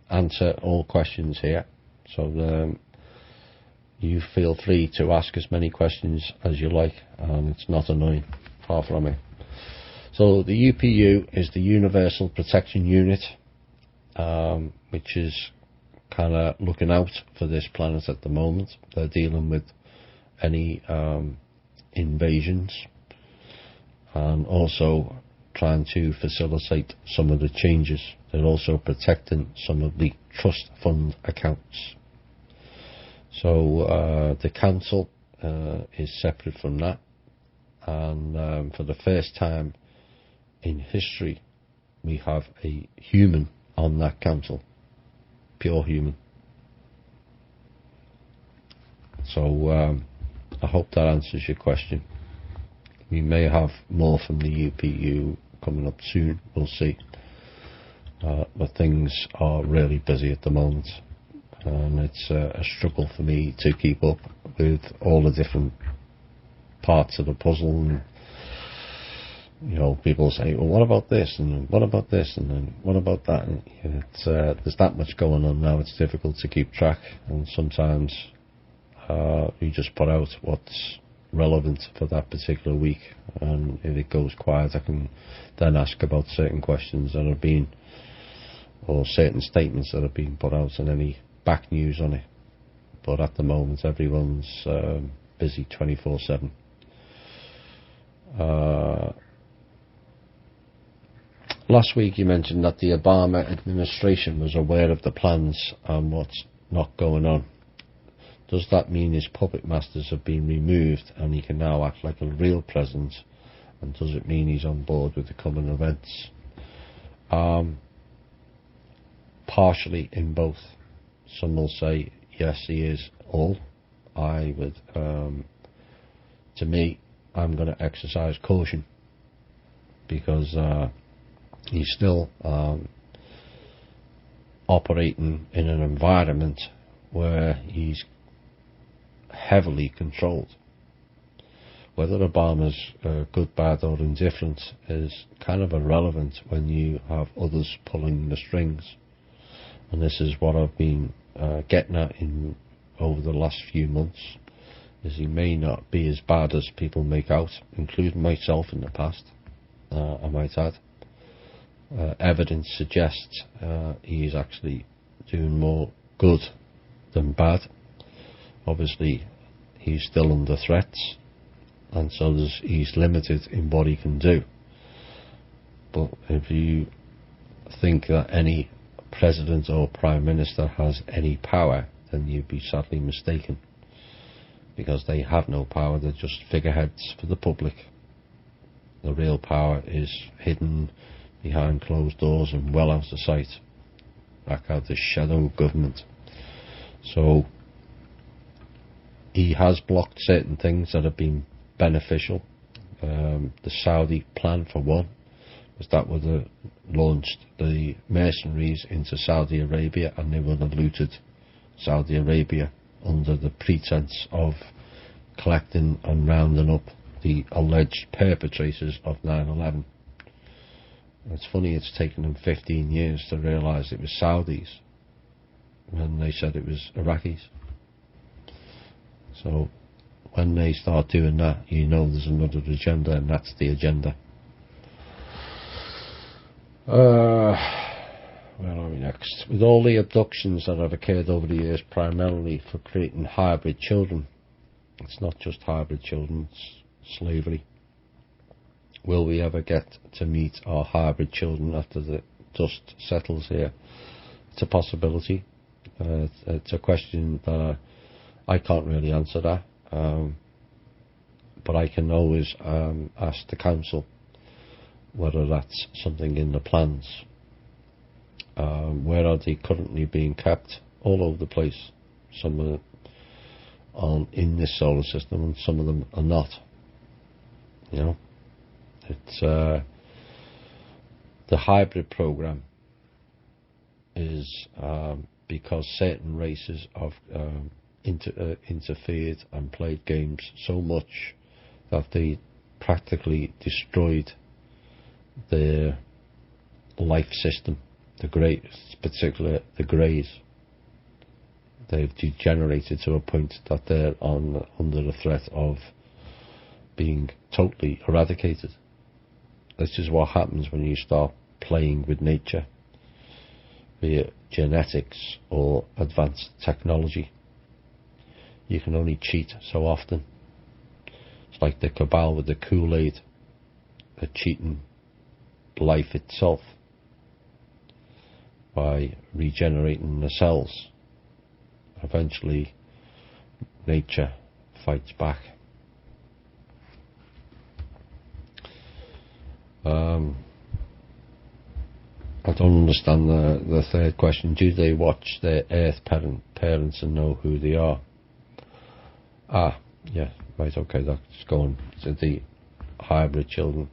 answer all questions here. So you feel free to ask as many questions as you like, and it's not annoying, far from it. So the UPU is the Universal Protection Unit, which is kind of looking out for this planet at the moment. They're dealing with any invasions, and also trying to facilitate some of the changes. They're also protecting some of the trust fund accounts. So the council is separate from that, and for the first time in history we have a human on that council, pure human. So I hope that answers your question. We may have more from the UPU coming up soon, we'll see. But things are really busy at the moment, and it's a struggle for me to keep up with all the different parts of the puzzle. And, you know, people say, well, what about this, and what about this, and then what about that? And it's, there's that much going on now, it's difficult to keep track, and sometimes you just put out what's relevant for that particular week, and if it goes quiet I can then ask about certain questions that have been, or certain statements that have been put out, and any back news on it. But at the moment everyone's busy 24/7. Last week you mentioned that the Obama administration was aware of the plans and what's not going on. Does that mean his puppet masters have been removed and he can now act like a real president? And does it mean he's on board with the coming events? Partially in both. Some will say yes, he is all. I would, to me, I'm going to exercise caution, because he's still operating in an environment where he's heavily controlled. Whether Obama's good, bad or indifferent is kind of irrelevant when you have others pulling the strings. And this is what I've been getting at in over the last few months is he may not be as bad as people make out, including myself in the past, I might add. Evidence suggests he is actually doing more good than bad. Obviously, he's still under threats, and so he's limited in what he can do. But if you think that any president or prime minister has any power, then you'd be sadly mistaken, because they have no power. They're just figureheads for the public. The real power is hidden behind closed doors and well out of sight, back out the shadow government. So he has blocked certain things that have been beneficial. The Saudi plan, for one, was that would have launched the mercenaries into Saudi Arabia, and they would have looted Saudi Arabia under the pretense of collecting and rounding up the alleged perpetrators of 9/11. It's funny, it's taken them 15 years to realise it was Saudis when they said it was Iraqis. So when they start doing that, you know there's another agenda, and that's the agenda. Where are we next? With all the abductions that have occurred over the years, primarily for creating hybrid children, it's not just hybrid children, it's slavery. Will we ever get to meet our hybrid children after the dust settles here? It's a possibility. It's a question that I can't really answer that. But I can always ask the council whether that's something in the plans. Where are they currently being kept? All over the place. Some are in this solar system, and some of them are not. You know, it's the hybrid program is because certain races have interfered and played games so much that they practically destroyed their life system. The greys, particularly the greys, they've degenerated to a point that they're under the threat of being totally eradicated. This is what happens when you start playing with nature, be it genetics or advanced technology. You can only cheat so often. It's like the cabal with the Kool-Aid. They're cheating life itself by regenerating the cells. Eventually, nature fights back. I don't understand the third question. Do they watch their Earth parents and know who they are? Yeah, right, okay, that's going to the hybrid children.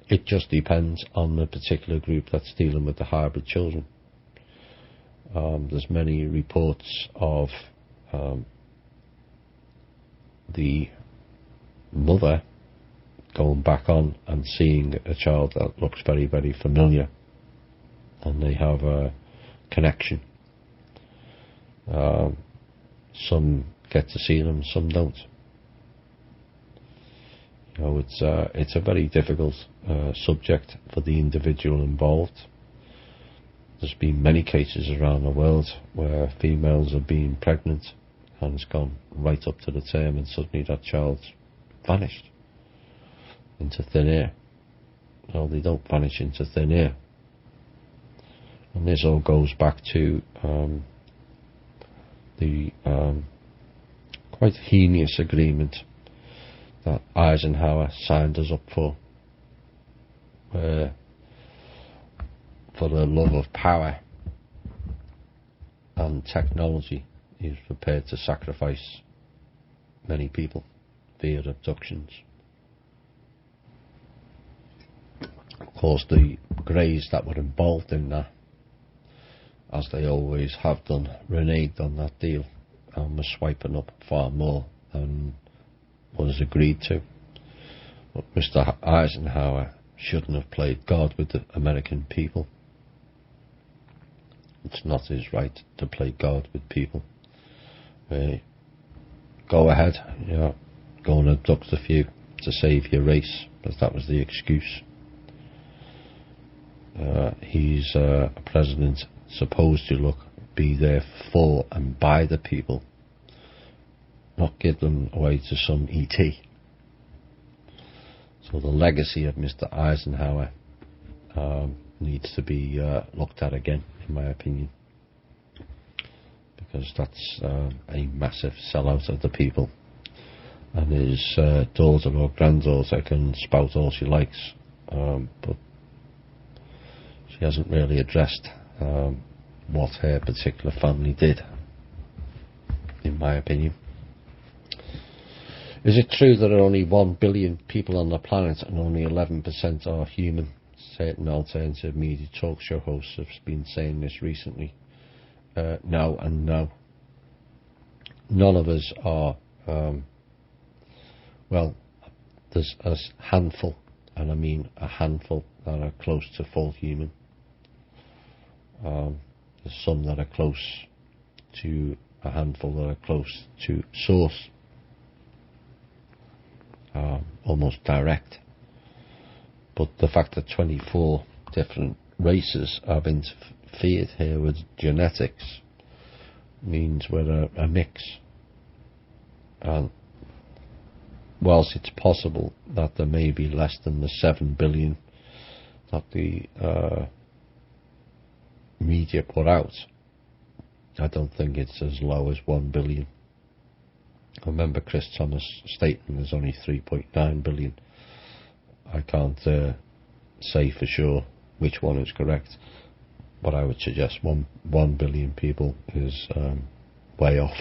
It just depends on the particular group that's dealing with the hybrid children. There's many reports of the mother going back on and seeing a child that looks very, very familiar, and they have a connection. Some get to see them, some don't. You know, it's a very difficult subject for the individual involved. There's been many cases around the world where females have been pregnant and it's gone right up to the term, and suddenly that child's vanished into thin air. No, they don't vanish into thin air. And this all goes back to the quite heinous agreement that Eisenhower signed us up for, where for the love of power and technology he was prepared to sacrifice many people via abductions. Of course, the greys that were involved in that, as they always have done, reneged on that deal and were swiping up far more than was agreed to. But Mr. Eisenhower shouldn't have played God with the American people. It's not his right to play God with people. Go ahead, go and abduct a few to save your race, because that was the excuse. He's a president supposed to be there for and by the people, not give them away to some ET. So the legacy of Mr. Eisenhower needs to be looked at again, in my opinion, because that's a massive sellout of the people. And his daughter or granddaughter can spout all she likes, but she hasn't really addressed what her particular family did, in my opinion. Is it true that there are only 1 billion people on the planet and only 11% are human? Certain alternative media talk show hosts have been saying this recently. No and no. None of us are, there's a handful, and I mean a handful, that are close to full human. There's some that are close to a handful that are close to source, almost direct. But the fact that 24 different races have interfered here with genetics means we're a mix. And whilst it's possible that there may be less than the 7 billion that the media put out, I don't think it's as low as 1 billion. I remember Chris Thomas stating there's only 3.9 billion. I can't say for sure which one is correct, but I would suggest 1 billion people is way off.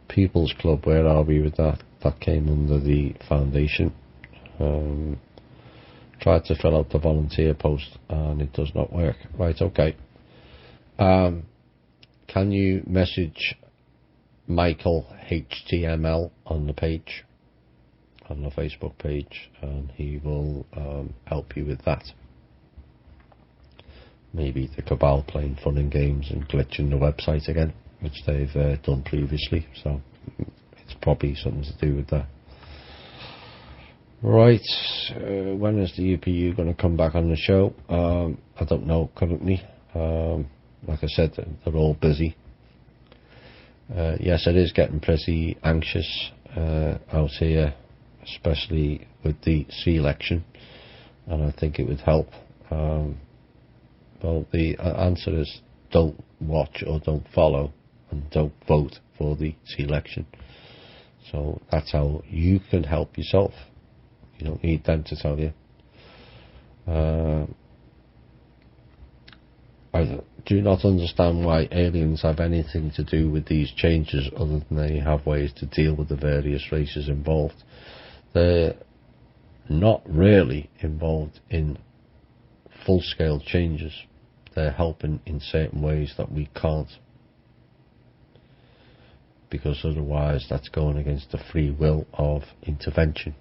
People's Club, where are we with that? That came under the foundation. Tried to fill out the volunteer post and it does not work. Right, okay. Can you message Michael HTML on the page, on the Facebook page, and he will help you with that. Maybe the Cabal playing fun and games and glitching the website again, which they've done previously, so it's probably something to do with that. Right, when is the UPU going to come back on the show? I don't know currently. Like I said, they're all busy. Yes, it is getting pretty anxious out here, especially with the C-election, and I think it would help. Well, the answer is don't watch or don't follow and don't vote for the C-election. So that's how you can help yourself. You don't need them to tell you. I do not understand why aliens have anything to do with these changes other than they have ways to deal with the various races involved. They're not really involved in full-scale changes. They're helping in certain ways that we can't, because otherwise that's going against the free will of intervention.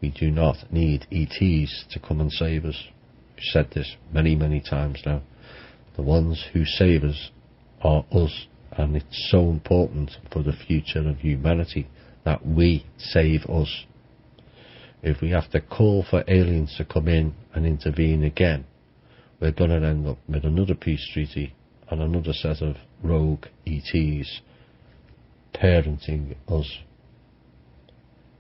We do not need ETs to come and save us. We've said this many, many times now. The ones who save us are us, and it's so important for the future of humanity that we save us. If we have to call for aliens to come in and intervene again, we're going to end up with another peace treaty and another set of rogue ETs parenting us.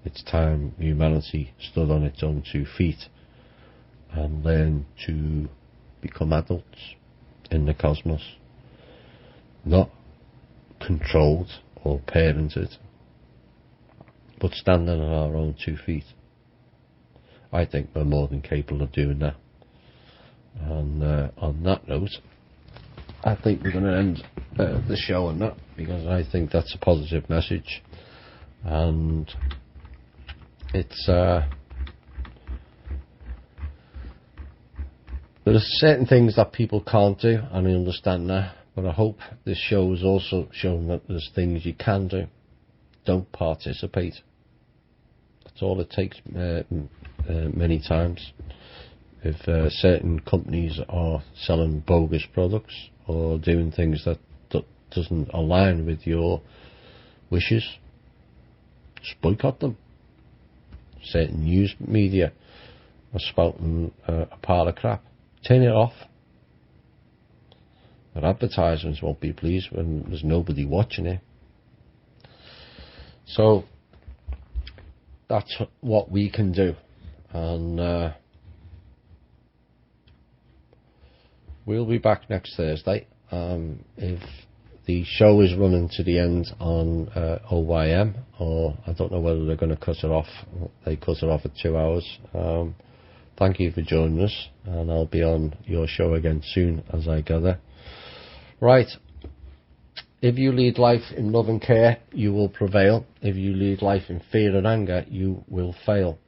It's time humanity stood on its own 2 feet and learned to become adults in the cosmos, not controlled or parented, but standing on our own 2 feet. I think we're more than capable of doing that. And on that note, I think we're going to end the show on that, because I think that's a positive message, and it's there are certain things that people can't do, and I understand that, but I hope this show has also shown that there's things you can do. Don't participate. That's all it takes. many times. If certain companies are selling bogus products or doing things that doesn't align with your wishes, just boycott them. Certain news media are spouting a pile of crap. Turn it off. Their advertisements won't be pleased when there's nobody watching it. So that's what we can do, and we'll be back next Thursday. If the show is running to the end on OYM, or I don't know whether they're going to cut it off. They cut it off at 2 hours. Thank you for joining us, and I'll be on your show again soon, as I gather. Right. If you lead life in love and care, you will prevail. If you lead life in fear and anger, you will fail.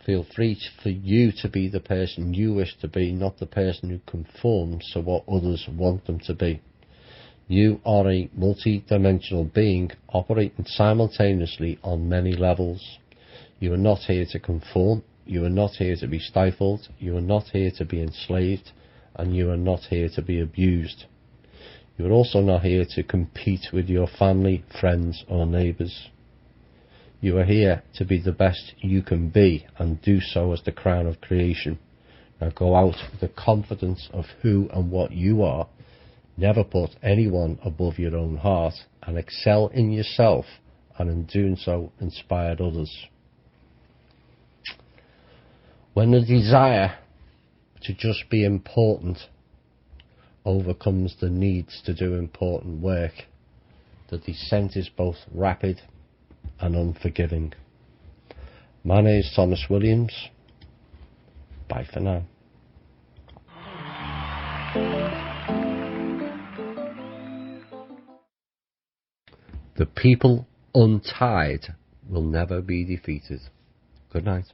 Feel free for you to be the person you wish to be, not the person who conforms to what others want them to be. You are a multi-dimensional being operating simultaneously on many levels. You are not here to conform. You are not here to be stifled. You are not here to be enslaved. And you are not here to be abused. You are also not here to compete with your family, friends or neighbours. You are here to be the best you can be and do so as the crown of creation. Now go out with the confidence of who and what you are. Never put anyone above your own heart, and excel in yourself, and in doing so inspire others. When the desire to just be important overcomes the needs to do important work, the descent is both rapid and unforgiving. My name is Thomas Williams. Bye for now. The people untied will never be defeated. Good night.